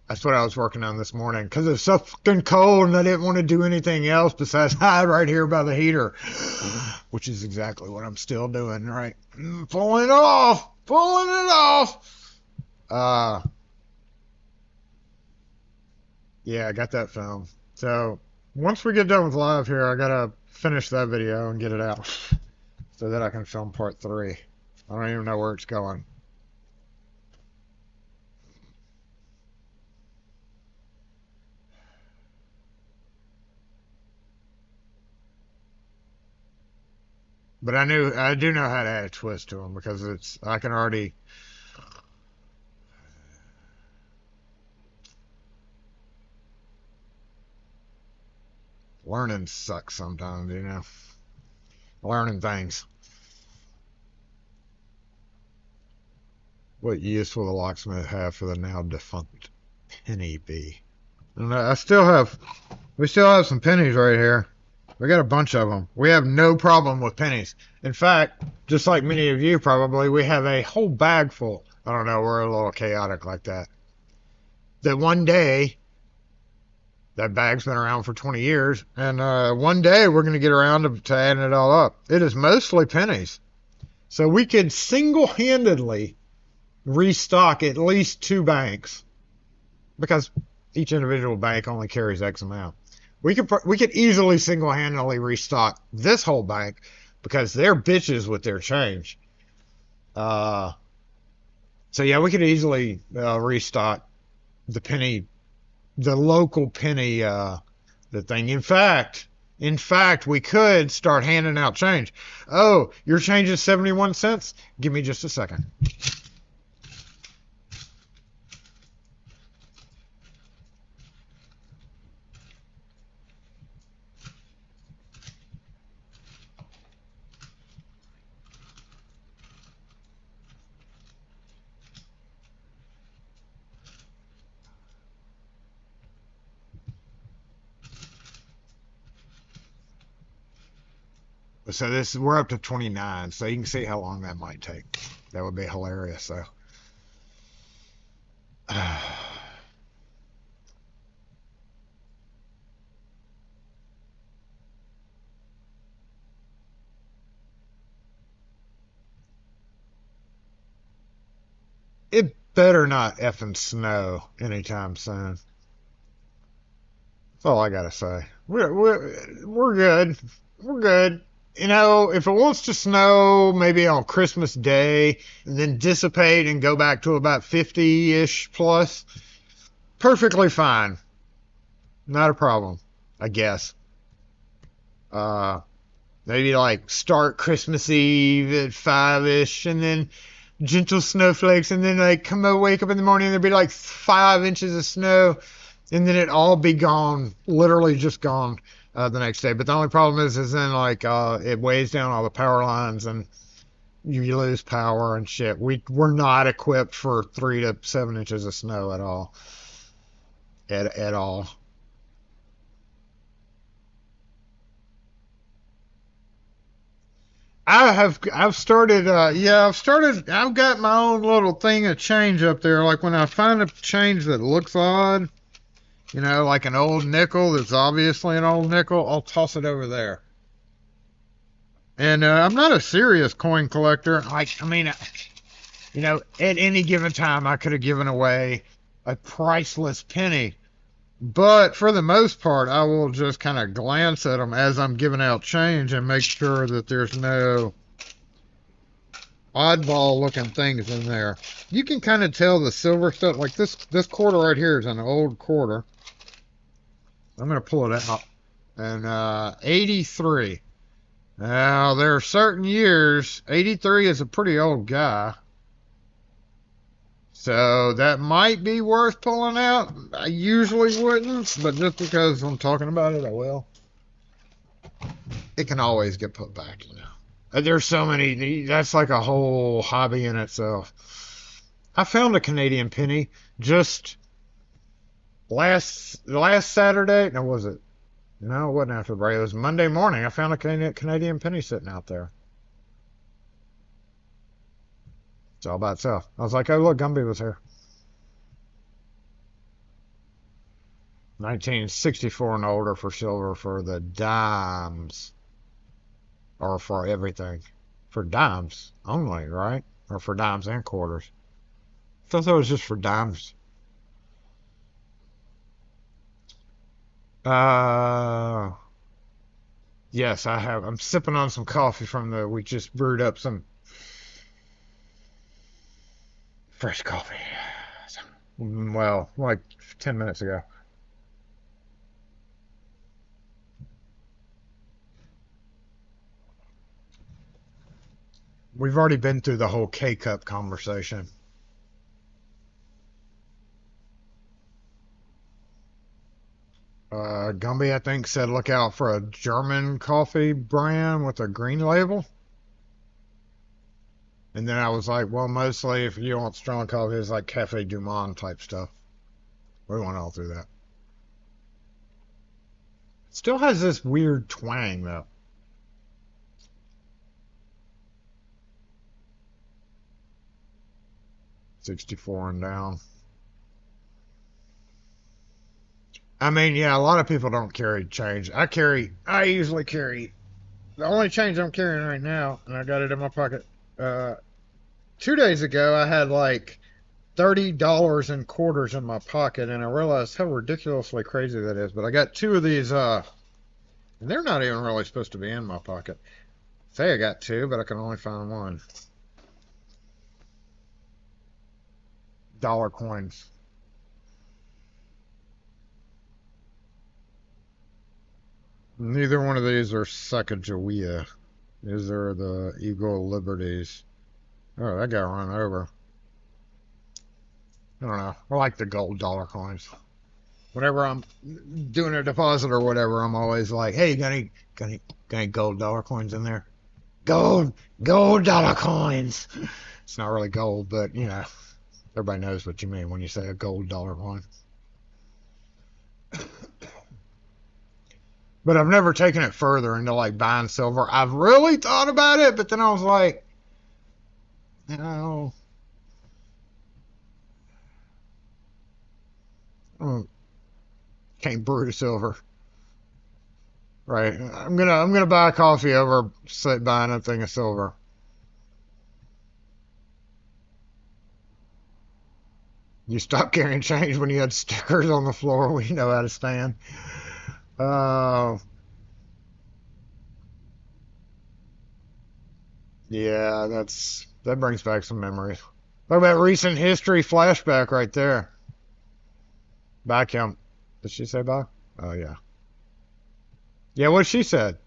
That's what I was working on this morning because it's so fucking cold and I didn't want to do anything else besides hide right here by the heater, which is exactly what I'm still doing, right? Pulling it off! Yeah, I got that film. So once we get done with live here, I gotta finish that video and get it out so that I can film part 3. I don't even know where it's going. But I do know how to add a twist to them because I can already. Learning sucks sometimes, you know. Learning things. What use will the locksmith have for the now defunct penny be? And we still have some pennies right here. We got a bunch of them. We have no problem with pennies. In fact, just like many of you probably, we have a whole bag full. I don't know, we're a little chaotic like that. That one day, that bag's been around for 20 years, and one day we're going to get around to adding it all up. It is mostly pennies. So we could single-handedly restock at least 2 banks because each individual bank only carries X amount. We could easily single-handedly restock this whole bank because they're bitches with their change. So yeah, we could easily restock the local penny, the thing. In fact, we could start handing out change. Oh, your change is 71 cents? Give me just a second. So we're up to 29, so you can see how long that might take. That would be hilarious. So, it better not effing snow anytime soon. That's all I gotta say. We're good. We're good. You know, if it wants to snow maybe on Christmas Day and then dissipate and go back to about 50-ish plus, perfectly fine. Not a problem, I guess. Maybe like start Christmas Eve at 5-ish and then gentle snowflakes and then like wake up in the morning and there'll be like 5 inches of snow and then it all be gone, literally just gone the next day. But the only problem is then like it weighs down all the power lines and you lose power and shit. We're not equipped for 3 to 7 inches of snow at all. At all. I've started I've got my own little thing of change up there. Like when I find a change that looks odd, you know, like an old nickel that's obviously an old nickel, I'll toss it over there. And I'm not a serious coin collector. I mean, you know, at any given time I could have given away a priceless penny. But for the most part, I will just kind of glance at them as I'm giving out change and make sure that there's no oddball looking things in there. You can kind of tell the silver stuff, like this quarter right here is an old quarter. I'm going to pull it out. And 83. Now, there are certain years, 83 is a pretty old guy. So that might be worth pulling out. I usually wouldn't, but just because I'm talking about it, I will. It can always get put back, you know. There's so many, that's like a whole hobby in itself. I found a Canadian penny just last Saturday. No, was it? No, it wasn't after the break. It was Monday morning. I found a Canadian penny sitting out there. It's all by itself. I was like, oh, look, Gumby was here. 1964 and older for silver for the dimes. Or for everything. For dimes only, right? Or for dimes and quarters. I thought that was just for dimes. Yes, I have. I'm sipping on some coffee we just brewed up some fresh coffee. Well, like 10 minutes ago. We've already been through the whole K-cup conversation. Gumby, I think, said look out for a German coffee brand with a green label. And then I was like, well, mostly if you want strong coffee, it's like Cafe Du Monde type stuff. We went all through that. It still has this weird twang, though. $64 and down. I mean, yeah, a lot of people don't carry change. I usually carry, the only change I'm carrying right now, and I got it in my pocket. 2 days ago, I had like $30 in quarters in my pocket, and I realized how ridiculously crazy that is. But I got two of these, and they're not even really supposed to be in my pocket. Say I got two, but I can only find one. Dollar coins. Neither one of these are Sacagawea. These are the Eagle Liberties. Oh, that got run over. I don't know. I like the gold dollar coins. Whenever I'm doing a deposit or whatever, I'm always like, hey, got any gold dollar coins in there? Gold dollar coins. It's not really gold, but, you know, everybody knows what you mean when you say a gold dollar coin. But I've never taken it further into like buying silver. I've really thought about it, but then I was like, no. Can't brew the silver. Right. I'm gonna buy a coffee over buying a thing of silver. You stopped carrying change when you had stickers on the floor. We know how to stand. Yeah, that brings back some memories. Talk about recent history flashback right there. Bye, Kim. Did she say bye? Oh, yeah. Yeah, what she said.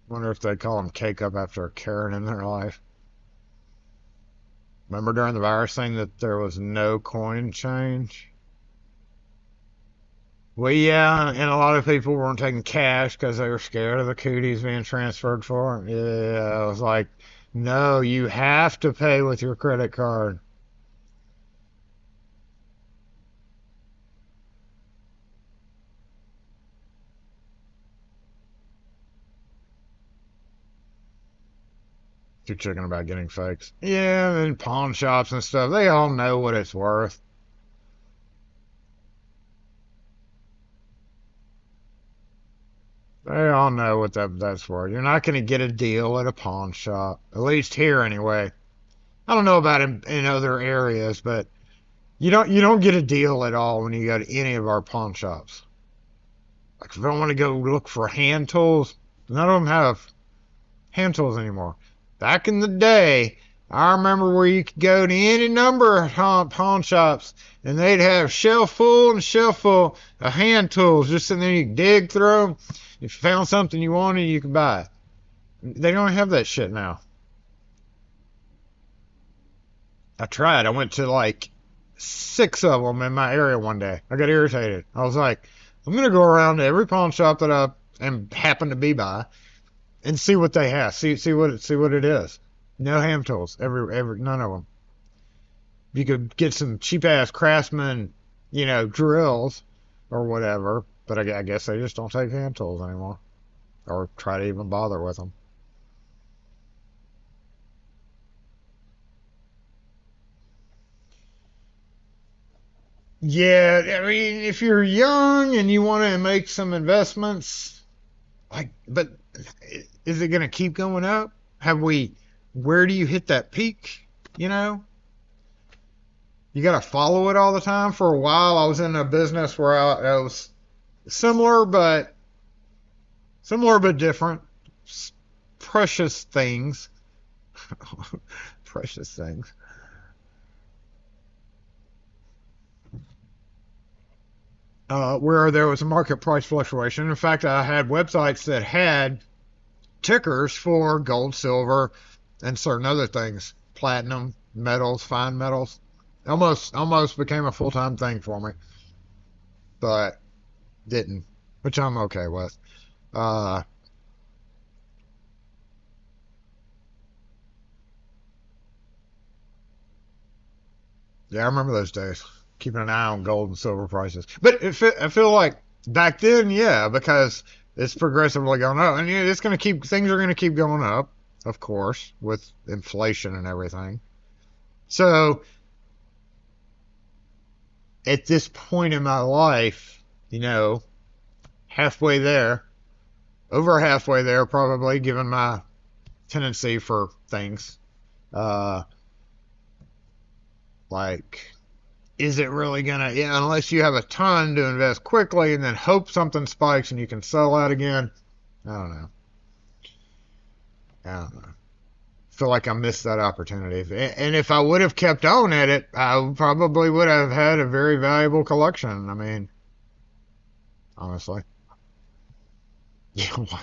Wonder if they call them K-cup after a Karen in their life. Remember during the virus thing that there was no coin change? Well, yeah, and a lot of people weren't taking cash because they were scared of the cooties being transferred for them. Yeah, I was like, no, you have to pay with your credit card. You're checking about getting fakes. Yeah, and pawn shops and stuff, they all know what it's worth. They all know what that's worth. You're not going to get a deal at a pawn shop, at least here anyway. I don't know about in other areas, but you don't get a deal at all when you go to any of our pawn shops. Like if I want to go look for hand tools, none of them have hand tools anymore. Back in the day, I remember where you could go to any number of pawn shops and they'd have shelf full and shelf full of hand tools just in there. You could dig through them. If you found something you wanted, you could buy it. They don't have that shit now. I tried. I went to like 6 of them in my area one day. I got irritated. I was like, I'm going to go around to every pawn shop that I happen to be by and see what they have. See what it is. No hand tools. Every none of them. You could get some cheap ass Craftsman, drills or whatever. But I guess they just don't take hand tools anymore, or try to even bother with them. Yeah, I mean, if you're young and you want to make some investments, but is it going to keep going up? Where do you hit that peak? You you got to follow it all the time. For a while, I was in a business where I was similar but different. Precious things. Precious things. Where there was a market price fluctuation. In fact, I had websites that had tickers for gold, silver, and certain other things, platinum, metals, fine metals. Almost became a full-time thing for me, but didn't, which I'm okay with. Uh, yeah, I remember those days, keeping an eye on gold and silver prices. But I feel like back then, yeah, because it's progressively going up, and it's going to keep things are going to keep going up, of course, with inflation and everything. So at this point in my life, halfway there, over halfway there, probably, given my tendency for things, uh, like, is it really gonna, yeah, unless you have a ton to invest quickly and then hope something spikes and you can sell out again? I don't know. I don't know. Feel like I missed that opportunity. And if I would have kept on at it, I probably would have had a very valuable collection. I mean, honestly. Yeah, why?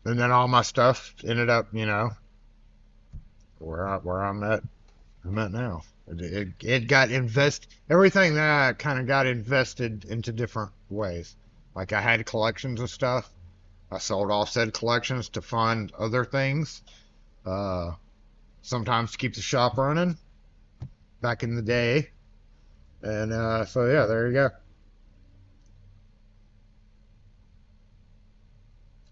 And then all my stuff ended up, where I'm at now. It got everything that I kind of got invested into different ways. Like I had collections of stuff. I sold off said collections to fund other things. Uh, Sometimes to keep the shop running back in the day. And so yeah, there you go.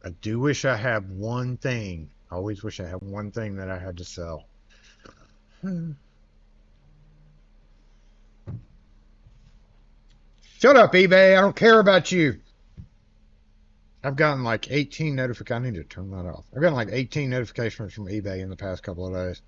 I do wish I had one thing. I always wish I had one thing that I had to sell. Shut up, eBay. I don't care about you. I've gotten like 18 notifications. I need to turn that off. I've gotten like 18 notifications from eBay in the past couple of days.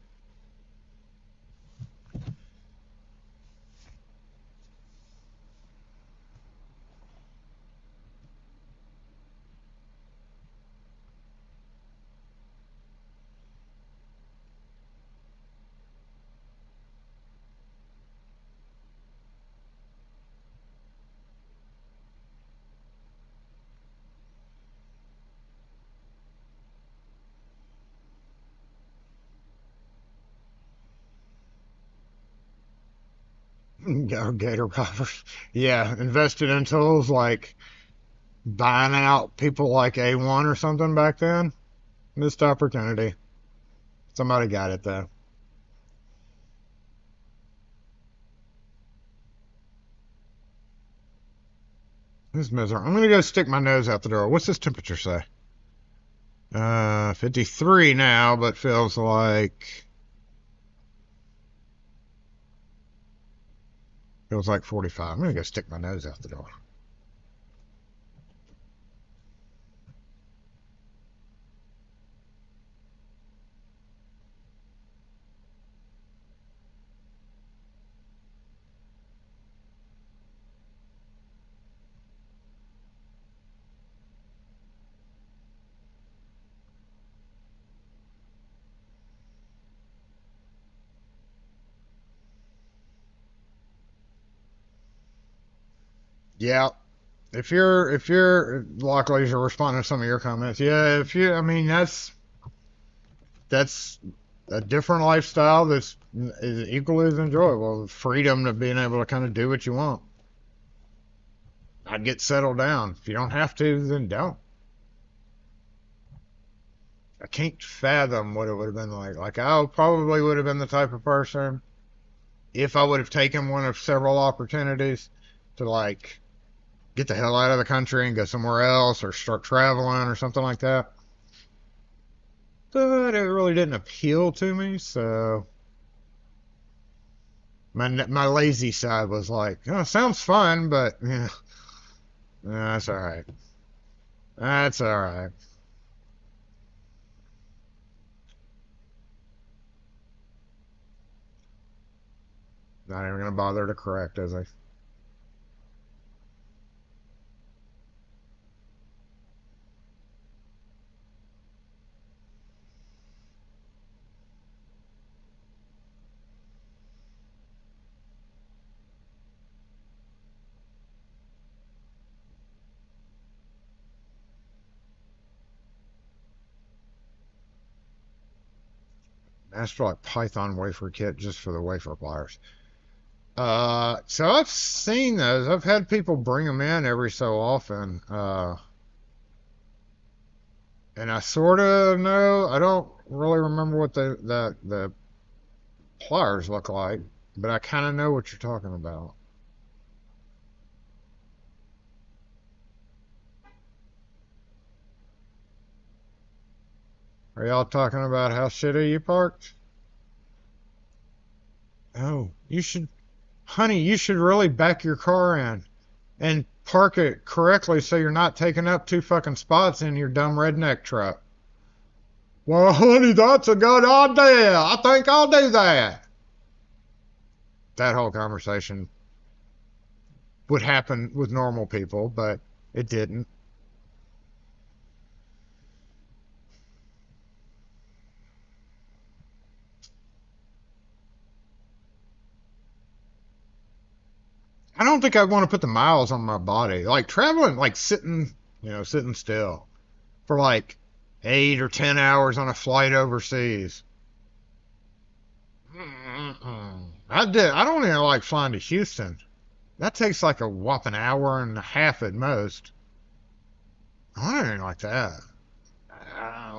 Gator poppers. Yeah, invested in tools like buying out people like A1 or something back then. Missed opportunity. Somebody got it though. This miserable. I'm gonna go stick my nose out the door. What's this temperature say? 53 now, but feels like 45. I'm gonna go stick my nose out the door. Yeah, if you're luckily you're responding to some of your comments. Yeah, if you I mean that's a different lifestyle that's is equally as enjoyable. Freedom to being able to kind of do what you want. I'd get settled down. If you don't have to, then don't. I can't fathom what it would have been like. Like I probably would have been the type of person if I would have taken one of several opportunities to like get the hell out of the country and go somewhere else or start traveling or something like that. But it really didn't appeal to me, so my lazy side was like, oh, sounds fun, but yeah, that's all right. That's all right. Not even gonna bother to correct, is he? Asked for like Python wafer kit just for the wafer pliers. So I've seen those. I've had people bring them in every so often. And I sort of know. I don't really remember what the pliers look like, but I kind of know what you're talking about. Are y'all talking about how shitty you parked? Oh, you should, honey, you should really back your car in and park it correctly so you're not taking up two fucking spots in your dumb redneck truck. Well, honey, that's a good idea. I think I'll do that. That whole conversation would happen with normal people, but it didn't. I don't think I want to put the miles on my body. Like traveling, like sitting still for like 8 or 10 hours on a flight overseas. I did. I don't even like flying to Houston. That takes like a whopping hour and a half at most. I don't even like that.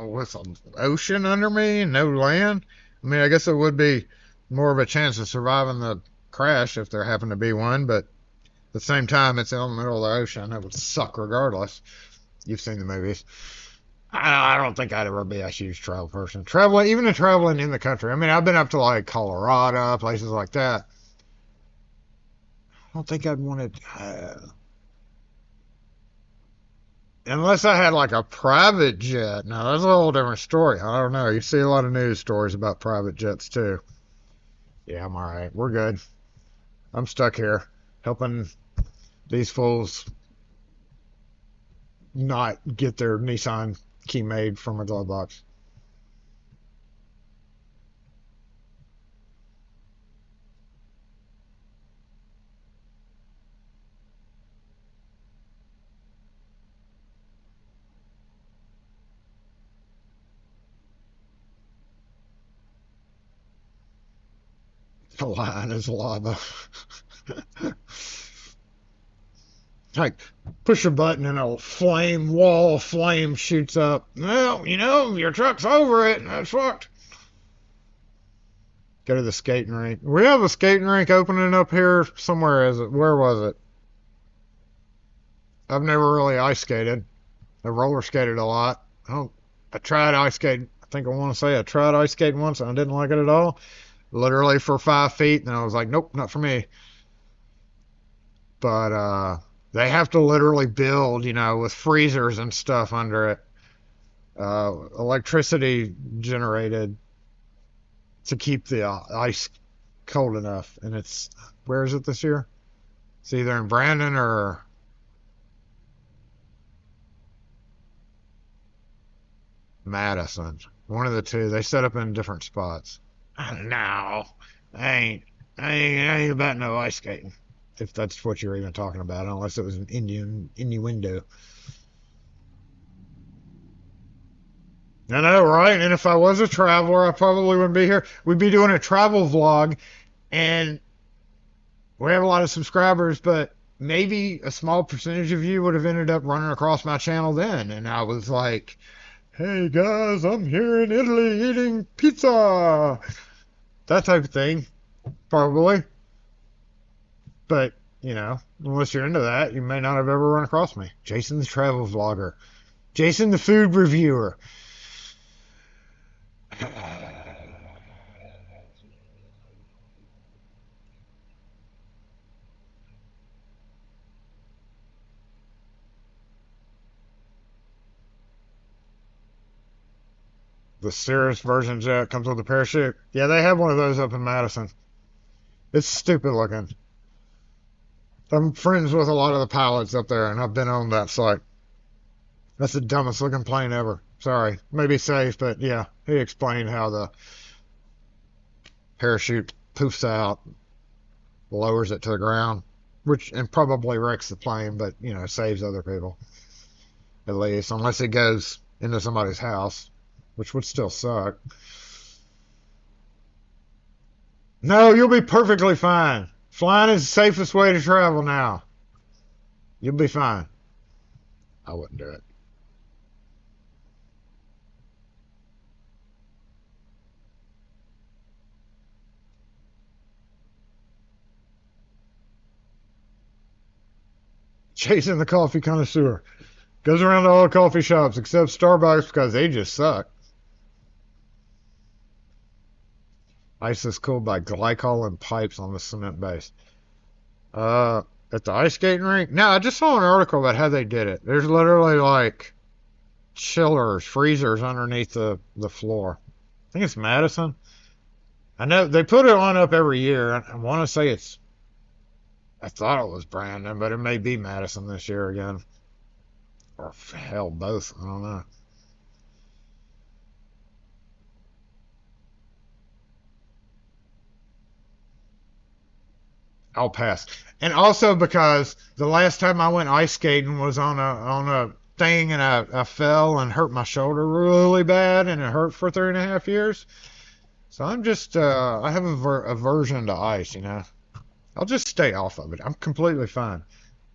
With an ocean under me and no land. I mean, I guess it would be more of a chance of surviving the crash if there happened to be one, but at the same time, it's in the middle of the ocean. It would suck regardless. You've seen the movies. I don't think I'd ever be a huge travel person. Traveling, even traveling in the country. I mean, I've been up to like Colorado, places like that. I don't think I'd want to. Unless I had like a private jet. Now, that's a whole different story. I don't know. You see a lot of news stories about private jets too. Yeah, I'm all right. We're good. I'm stuck here helping these fools not get their Nissan key made from a glove box. The line is lava. Like, push a button and a wall of flame shoots up. Well, your truck's over it, and that's fucked. Go to the skating rink. We have a skating rink opening up here somewhere. Is it? Where was it? I've never really ice skated. I roller skated a lot. I tried ice skating. I think I want to say I tried ice skating once and I didn't like it at all. Literally for 5 feet, and I was like, nope, not for me. But they have to literally build, with freezers and stuff under it, electricity generated to keep the ice cold enough. And where is it this year? It's either in Brandon or Madison. One of the two. They set up in different spots. No, I ain't about no ice skating. If that's what you're even talking about, unless it was an innuendo. I know, right? And if I was a traveler, I probably wouldn't be here. We'd be doing a travel vlog, and we have a lot of subscribers, but maybe a small percentage of you would have ended up running across my channel then. And I was like, hey guys, I'm here in Italy eating pizza. That type of thing, probably. But, unless you're into that, you may not have ever run across me. Jason the travel vlogger. Jason the food reviewer. The Cirrus version jet comes with a parachute. Yeah, they have one of those up in Madison. It's stupid looking. I'm friends with a lot of the pilots up there, and I've been on that site. That's the dumbest looking plane ever. Sorry. Maybe safe, but yeah. He explained how the parachute poofs out, lowers it to the ground, which and probably wrecks the plane, but you know, saves other people. At least, unless it goes into somebody's house, which would still suck. No, you'll be perfectly fine. Flying is the safest way to travel now. You'll be fine. I wouldn't do it. Chasing the coffee connoisseur. Goes around to all the coffee shops except Starbucks because they just suck. Ice is cooled by glycol and pipes on the cement base. At the ice skating rink? No, I just saw an article about how they did it. There's literally like chillers, freezers underneath the floor. I think it's Madison. I know they put it on up every year. I want to say I thought it was Brandon, but it may be Madison this year again. Or hell, both. I don't know. I'll pass. And also because the last time I went ice skating was on a thing, and I fell and hurt my shoulder really bad, and it hurt for 3.5 years. So I'm just I have aversion to ice, you know. I'll just stay off of it. I'm completely fine.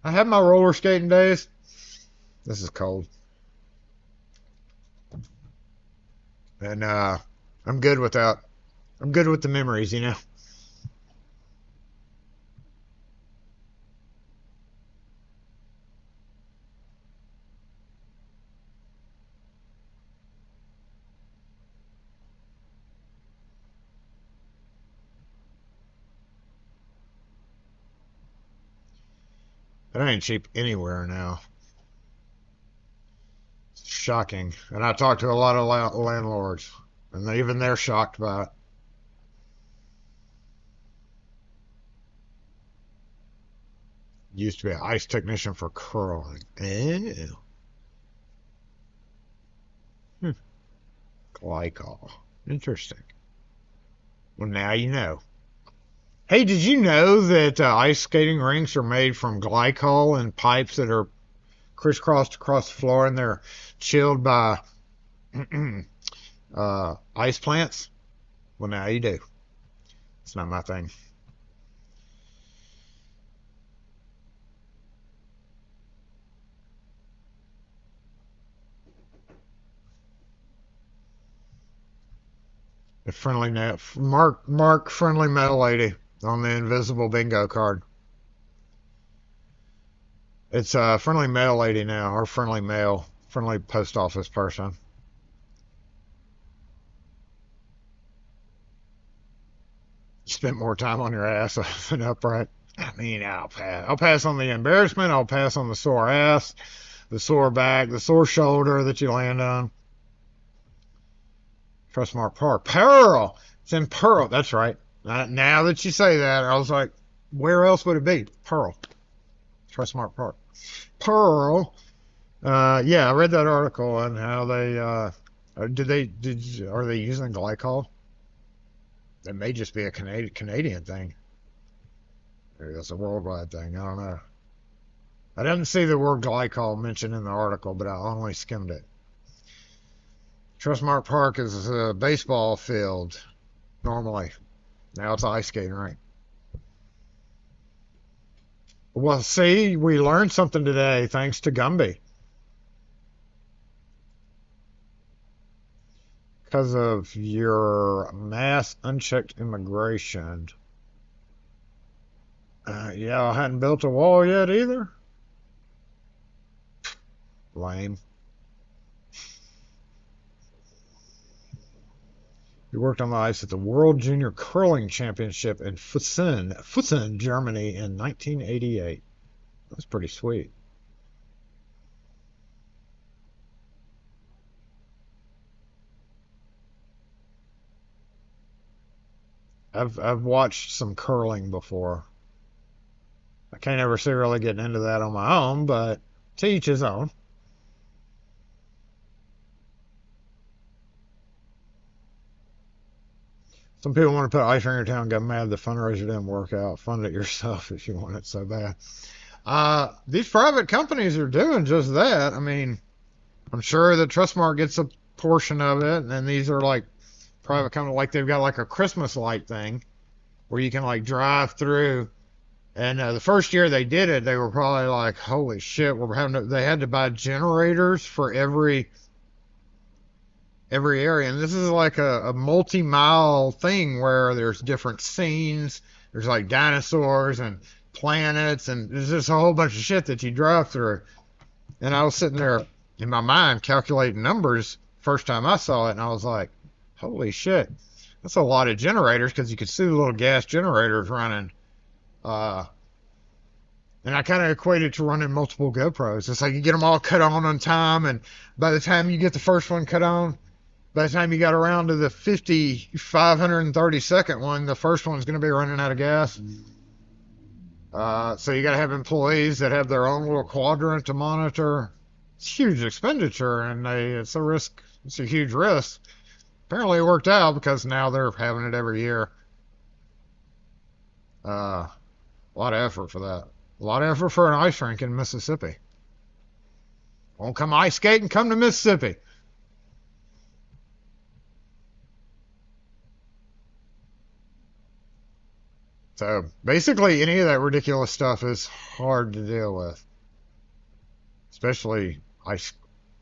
I have my roller skating days. This is cold. And I'm good with that. I'm good with the memories, you know. It ain't cheap anywhere now. It's shocking. And I talked to a lot of landlords, and even they're shocked by it. Used to be an ice technician for curling. Ew. Glycol. Interesting. Well, now you know. Hey, did you know that ice skating rinks are made from glycol and pipes that are crisscrossed across the floor, and they're chilled by ice plants? Well, now you do. It's not my thing. The friendly Mark friendly metal lady on the invisible bingo card. It's a friendly mail lady now, or friendly mail, friendly post office person. Spent more time on your ass than upright. I mean, I'll pass. I'll pass on the embarrassment. I'll pass on the sore ass, the sore back, the sore shoulder that you land on. Trustmark Park. Pearl. It's in Pearl. That's right. Now that you say that, I was like, where else would it be? Pearl. Trustmark Park. Pearl. Yeah, I read that article on how they are they using glycol? It may just be a Canadian thing. Maybe that's a worldwide thing. I don't know. I didn't see the word glycol mentioned in the article, but I only skimmed it. Trustmark Park is a baseball field normally. Now it's ice skating rink. Well, see, we learned something today thanks to Gumby. Because of your mass unchecked immigration. Yeah, I hadn't built a wall yet either. Lame. You worked on the ice at the World Junior Curling Championship in Füssen, Germany in 1988. That's pretty sweet. I've watched some curling before. I can't ever see really getting into that on my own, but to each his own. Some people want to put ice in your town and get mad the fundraiser didn't work out. Fund it yourself if you want it so bad. These private companies are doing just that. I mean, I'm sure that Trustmark gets a portion of it, and these are like private companies, like they've got like a Christmas light thing where you can like drive through. And the first year they did it, they were probably like, "Holy shit, we're having to." They had to buy generators for every area, and this is like a multi-mile thing where there's different scenes. There's like dinosaurs and planets, and there's just a whole bunch of shit that you drive through. And I was sitting there in my mind calculating numbers first time I saw it, and I was like, "Holy shit, that's a lot of generators," because you could see the little gas generators running. And I kind of equate it to running multiple GoPros. It's like you get them all cut on time, and by the time you get the first one cut on, by the time you got around to the 532nd one, the first one's going to be running out of gas. So you got to have employees that have their own little quadrant to monitor. It's a huge expenditure, and it's a risk. It's a huge risk. Apparently it worked out because now they're having it every year. A lot of effort for that. A lot of effort for an ice rink in Mississippi. Won't come ice skating, come to Mississippi. So basically, any of that ridiculous stuff is hard to deal with, especially ice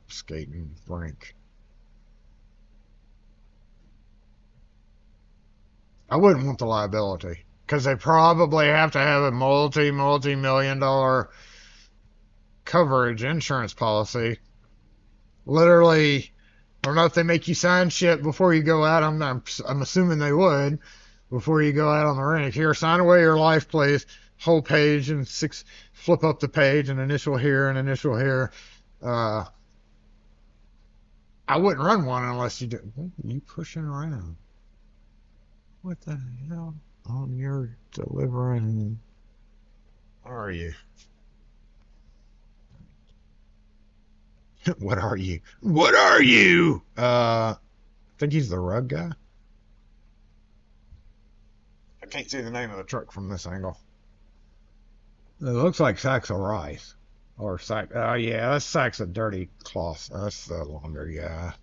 skating rink. I wouldn't want the liability because they probably have to have a multi-million dollar coverage insurance policy. Literally, I don't know if they make you sign shit before you go out. I'm assuming they would. Before you go out on the rink. Here, sign away your life, please. Whole page and flip up the page and initial here and initial here. I wouldn't run one unless you do. What are you pushing around? What the hell? Oh, you're delivering. What are you? What are you? What are you? I think he's the rug guy. I can't see the name of the truck from this angle. It looks like sacks of rice. Or sack. Oh, yeah, that's sacks of dirty cloth. That's the laundry guy.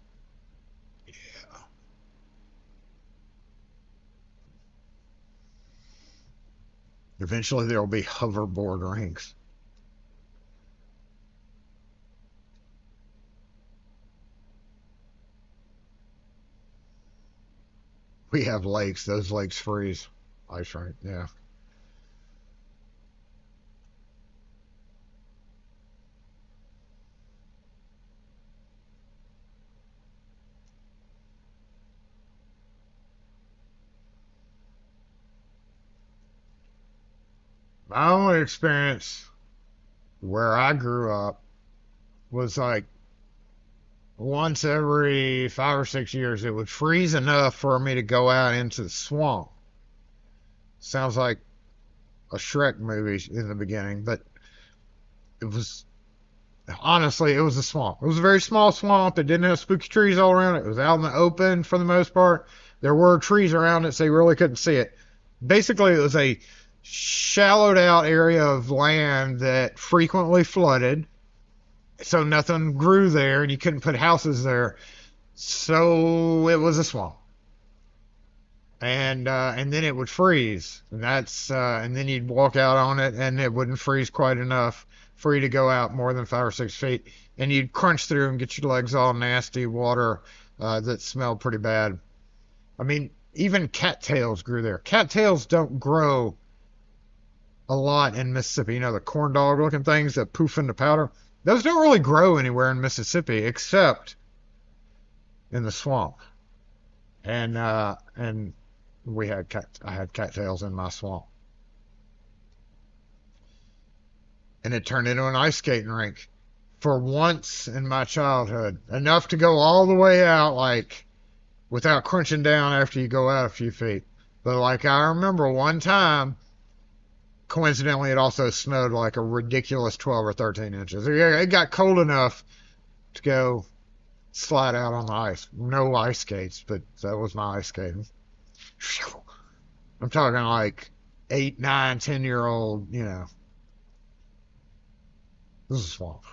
Yeah. Eventually, there will be hoverboard rinks. We have lakes. Those lakes freeze. Ice rink, yeah. My only experience where I grew up was like once every 5 or 6 years, it would freeze enough for me to go out into the swamp. Sounds like a Shrek movie in the beginning, but it was honestly, it was a swamp. It was a very small swamp. It didn't have spooky trees all around it. It was out in the open for the most part. There were trees around it, so you really couldn't see it. Basically, it was a shallowed out area of land that frequently flooded, so nothing grew there, and you couldn't put houses there. So it was a swamp. And then it would freeze, and then you'd walk out on it, and it wouldn't freeze quite enough for you to go out more than 5 or 6 feet, and you'd crunch through and get your legs all nasty, water that smelled pretty bad. I mean, even cattails grew there. Cattails don't grow a lot in Mississippi. You know, the corn dog looking things that poof into powder. Those don't really grow anywhere in Mississippi except in the swamp. And I had cattails in my swamp. And it turned into an ice skating rink for once in my childhood. Enough to go all the way out, like, without crunching down after you go out a few feet. But like I remember one time, coincidentally, it also snowed like a ridiculous 12 or 13 inches. It got cold enough to go slide out on the ice. No ice skates, but that was my ice skating. I'm talking like 8, 9, 10-year old, you know. This is a swamp.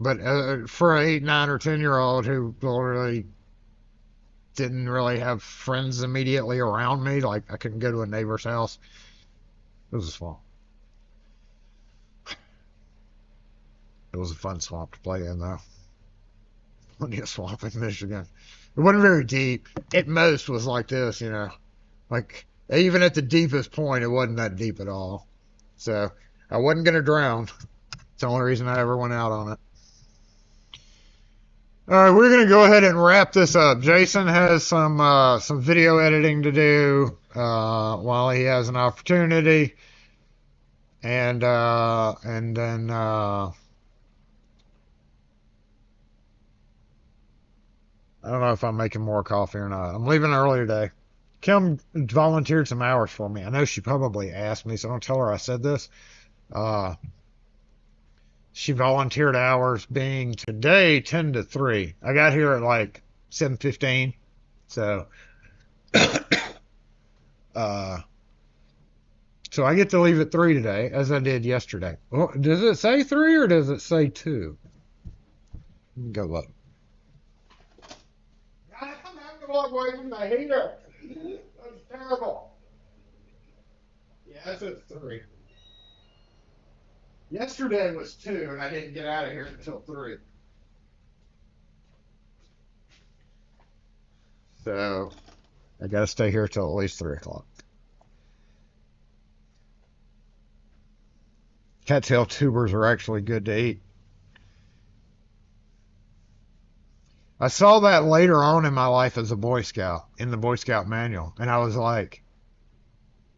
But for an 8, 9, or 10-year old who literally didn't really have friends immediately around me, like I couldn't go to a neighbor's house, it was a swamp. It was a fun swamp to play in, though. Plenty of swamp in Michigan. It wasn't very deep. At most was like this, you know. Like, even at the deepest point, it wasn't that deep at all. So, I wasn't going to drown. It's the only reason I ever went out on it. All right, we're going to go ahead and wrap this up. Jason has some video editing to do while he has an opportunity. And then... I don't know if I'm making more coffee or not. I'm leaving early today. Kim volunteered some hours for me. I know she probably asked me, so don't tell her I said this. She volunteered hours being today 10 to 3. I got here at like 7:15. So so I get to leave at 3 today, as I did yesterday. Well, does it say 3 or does it say 2? Let me go look. Walk away from the heater. That's terrible. Yeah, that's at 3. Yesterday was 2, and I didn't get out of here until 3. So, I gotta stay here till at least 3 o'clock. Cattail tubers are actually good to eat. I saw that later on in my life as a Boy Scout, in the Boy Scout manual, and I was like,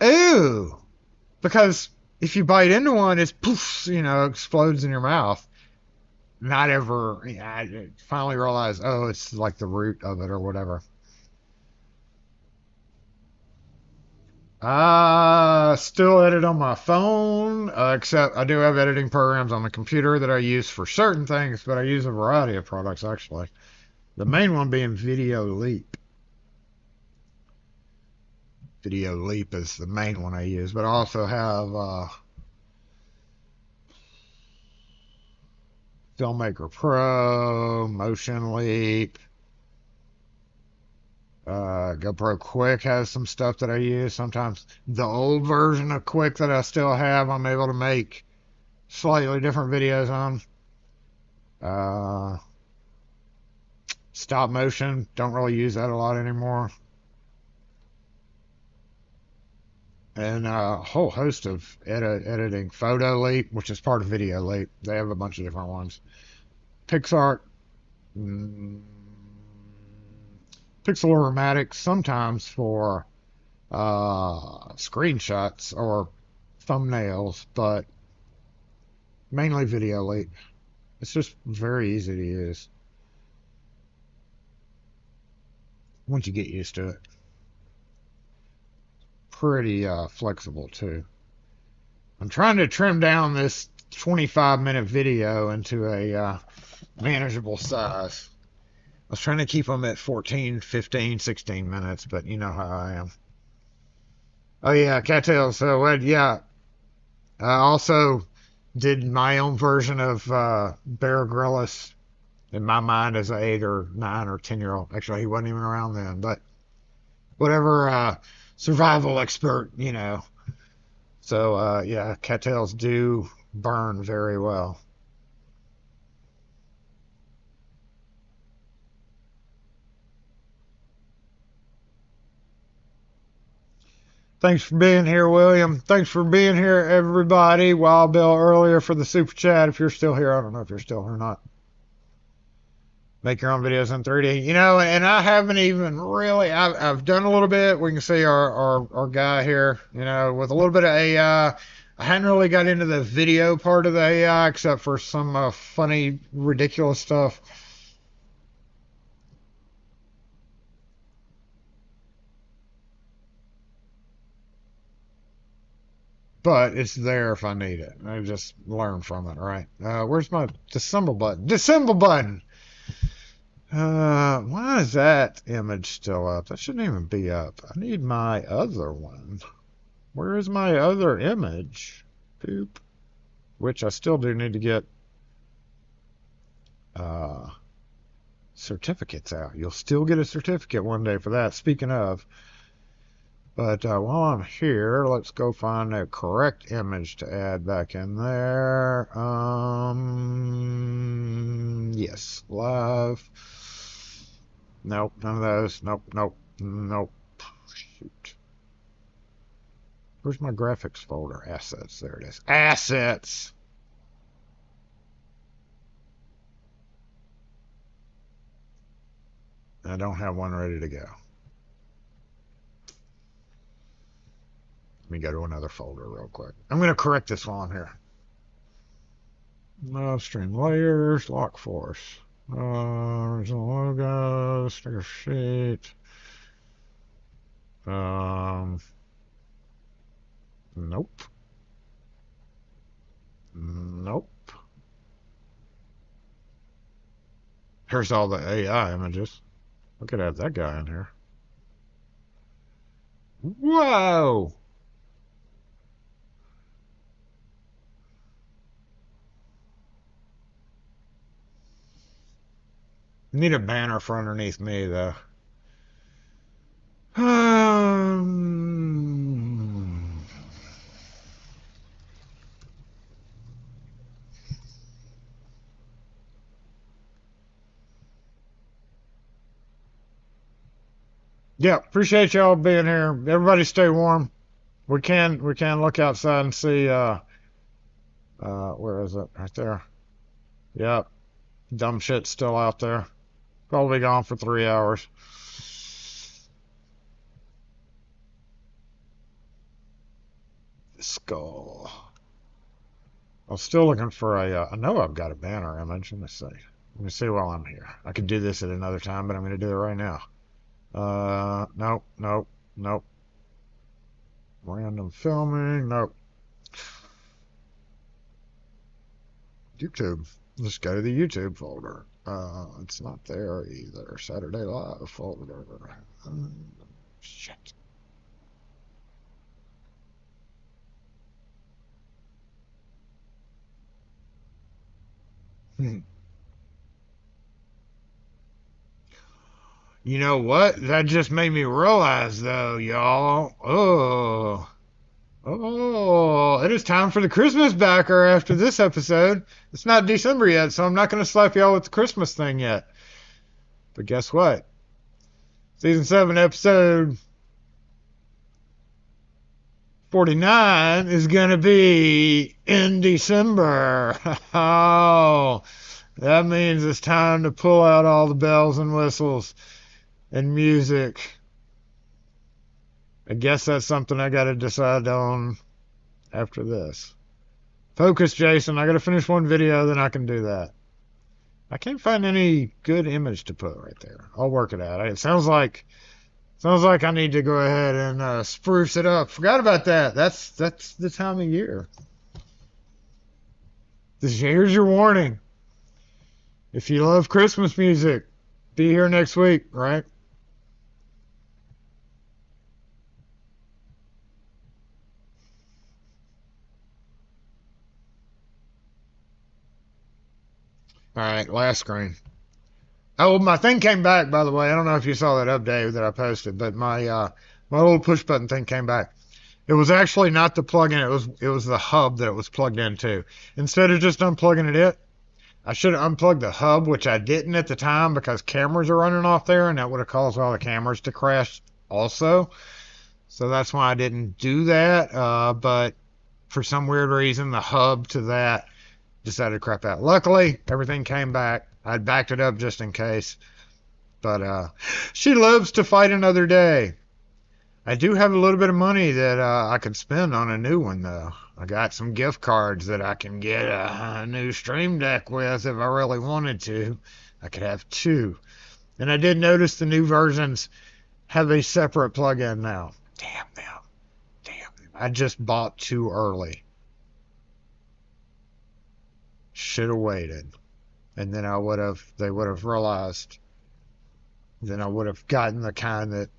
ooh, because if you bite into one, it's poof, you know, explodes in your mouth. Not ever, I finally realized, oh, it's like the root of it or whatever. I still edit on my phone, except I do have editing programs on the computer that I use for certain things, but I use a variety of products actually. The main one being Video Leap. Video Leap is the main one I use, but I also have Filmmaker Pro, Motion Leap, GoPro Quick has some stuff that I use. Sometimes the old version of Quick that I still have, I'm able to make slightly different videos on. Stop motion, don't really use that a lot anymore. And a whole host of editing. Photo Leap, which is part of Video Leap. They have a bunch of different ones. PixArt, Pixel-O-Matic, sometimes for screenshots or thumbnails, but mainly Video Leap. It's just very easy to use once you get used to it. Pretty flexible too. I'm trying to trim down this 25-minute video into a manageable size. I was trying to keep them at 14, 15, 16 minutes, but you know how I am. Oh yeah, cattails. So yeah, I also did my own version of Bear Grylls in my mind as an 8 or 9 or 10-year-old. Actually, he wasn't even around then, but whatever survival expert, you know. So yeah, cattails do burn very well. Thanks for being here, William. Thanks for being here, everybody. Wild Bill earlier for the super chat. If you're still here, I don't know if you're still here or not. Make your own videos in 3D. You know, and I haven't even really, I've done a little bit. We can see our guy here, you know, with a little bit of AI. I hadn't really got into the video part of the AI except for some funny, ridiculous stuff. but it's there if I need it. I just learn from it, right? Where's my disassemble button? Disassemble button! Why is that image still up? That shouldn't even be up. I need my other one. Where is my other image? Boop. Which I still do need to get certificates out. You'll still get a certificate one day for that, speaking of. But while I'm here, let's go find a correct image to add back in there. Yes, live. Nope, none of those. Nope, nope, nope. Shoot. Where's my graphics folder? Assets. There it is. Assets! I don't have one ready to go. Let me go to another folder real quick. I'm going to correct this while I'm here. No stream layers, lock force. Original logo, sticker sheet. Nope. Nope. Here's all the AI images. I could have that guy in here. Whoa! Need a banner for underneath me, though. Yeah, appreciate y'all being here. Everybody stay warm. We can look outside and see where is it? Right there. Yep. Dumb shit's still out there. Probably gone for 3 hours. The skull. I'm still looking for a I know I've got a banner image. Let me see. Let me see while I'm here. I could do this at another time, but I'm going to do it right now. Nope, nope, nope. Random filming, nope. YouTube. Let's go to the YouTube folder. It's not there either. Saturday Live folder. Shit. You know what? That just made me realize, though, y'all. Oh, it is time for the Christmas backer after this episode. It's not December yet, so I'm not going to slap y'all with the Christmas thing yet. But guess what? Season 7, episode 49 is going to be in December. Oh, that means it's time to pull out all the bells and whistles and music. I guess that's something I got to decide on after this. Focus, Jason. I got to finish one video, then I can do that. I can't find any good image to put right there. I'll work it out. It sounds like I need to go ahead and spruce it up. Forgot about that. That's the time of year. Here's your warning. If you love Christmas music, be here next week, right? All right, last screen. Oh, my thing came back, by the way. I don't know if you saw that update that I posted, but my little push button thing came back. It was actually not the plug-in. It was the hub that it was plugged into. Instead of just unplugging it, I should have unplugged the hub, which I didn't at the time because cameras are running off there, and that would have caused all the cameras to crash also. So that's why I didn't do that. But for some weird reason, the hub to that decided to crap out. Luckily, everything came back. I'd backed it up just in case. But she lives to fight another day. I do have a little bit of money that I could spend on a new one, though. I got some gift cards that I can get a new Stream Deck with if I really wanted to. I could have 2. And I did notice the new versions have a separate plug-in now. Damn them. Damn them. I just bought too early. Should have waited. And then they would have realized, then I would have gotten the kind that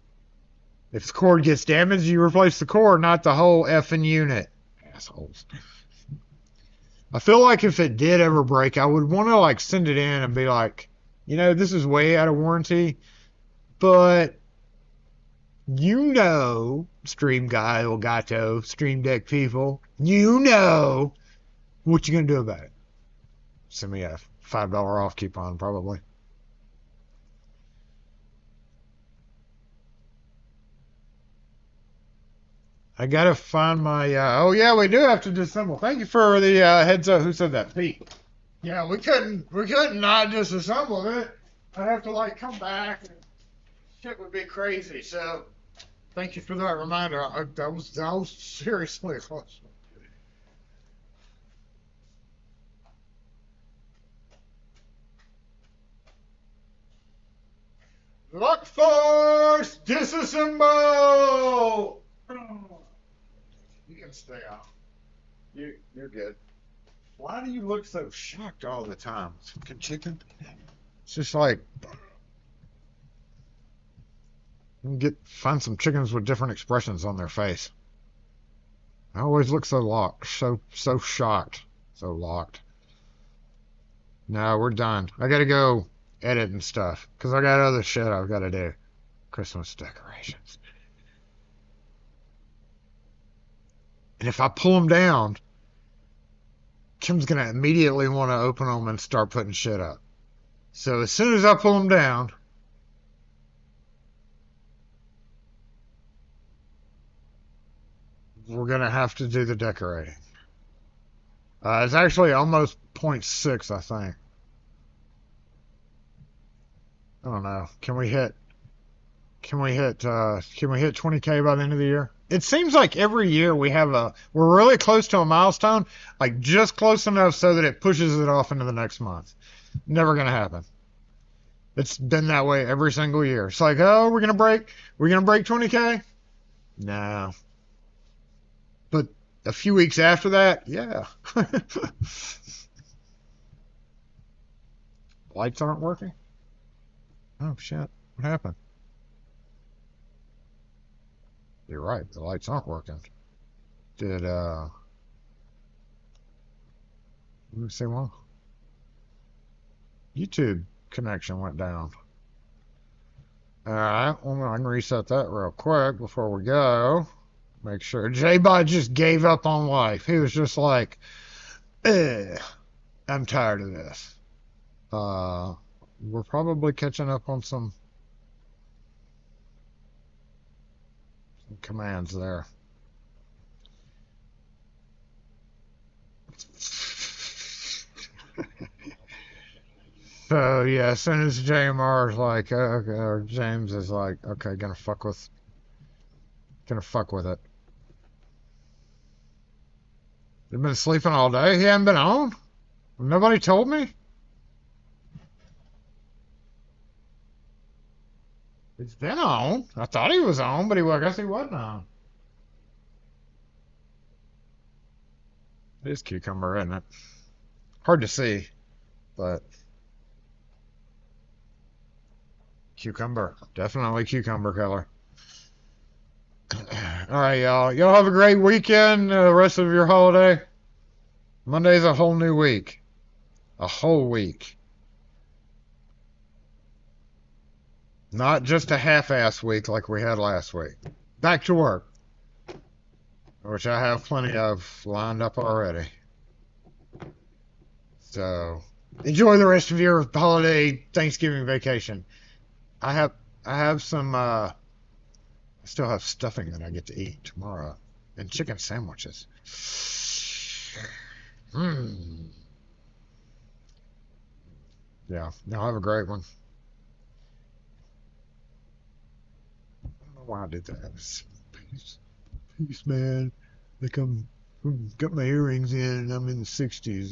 if the cord gets damaged, you replace the cord, not the whole effing unit. Assholes. I feel like if it did ever break, I would want to like send it in and be like, this is way out of warranty, but Stream Guy, Elgato, Stream Deck people, what you gonna do about it? Send me a $5 off coupon, probably. I gotta find my. Oh yeah, we do have to disassemble. Thank you for the heads up. Who said that? Pete. Yeah, we couldn't not disassemble it. I'd have to like come back and shit would be crazy. So, thank you for that reminder. That was seriously close. Lock force disassemble. You can stay out. You're good. Why do you look so shocked all the time? Fucking chicken. It's just like find some chickens with different expressions on their face. I always look so locked, so shocked, so locked. No, we're done. I gotta go edit and stuff because I got other shit I've got to do. Christmas decorations. And if I pull them down, Kim's going to immediately want to open them and start putting shit up. So as soon as I pull them down, we're going to have to do the decorating. It's actually almost 0.6, I think. I don't know. Can we hit 20K by the end of the year? It seems like every year we're really close to a milestone, like just close enough so that it pushes it off into the next month. Never gonna happen. It's been that way every single year. It's like, oh, we're gonna break 20K? No. But a few weeks after that, yeah. Lights aren't working? Oh shit. What happened? You're right, the lights aren't working. Let me see one. YouTube connection went down. Alright, well, I can reset that real quick before we go. Make sure. J-Bot just gave up on life. He was just like, I'm tired of this. We're probably catching up on some commands there. So yeah, as soon as JMR is like, or James is like, okay, gonna fuck with it. You've been sleeping all day? He hasn't been on? Nobody told me? He's been on. I thought he was on, but I guess he wasn't on. It is cucumber, isn't it? Hard to see, but cucumber. Definitely cucumber color. All right, y'all. Y'all have a great weekend. The rest of your holiday. Monday's a whole new week. A whole week. Not just a half-ass week like we had last week. Back to work. Which I have plenty of lined up already. So, enjoy the rest of your holiday Thanksgiving vacation. I still have stuffing that I get to eat tomorrow. And chicken sandwiches. Yeah, y'all have a great one. I don't know why I did that. Peace, man. Like got my earrings in and I'm in the 60s.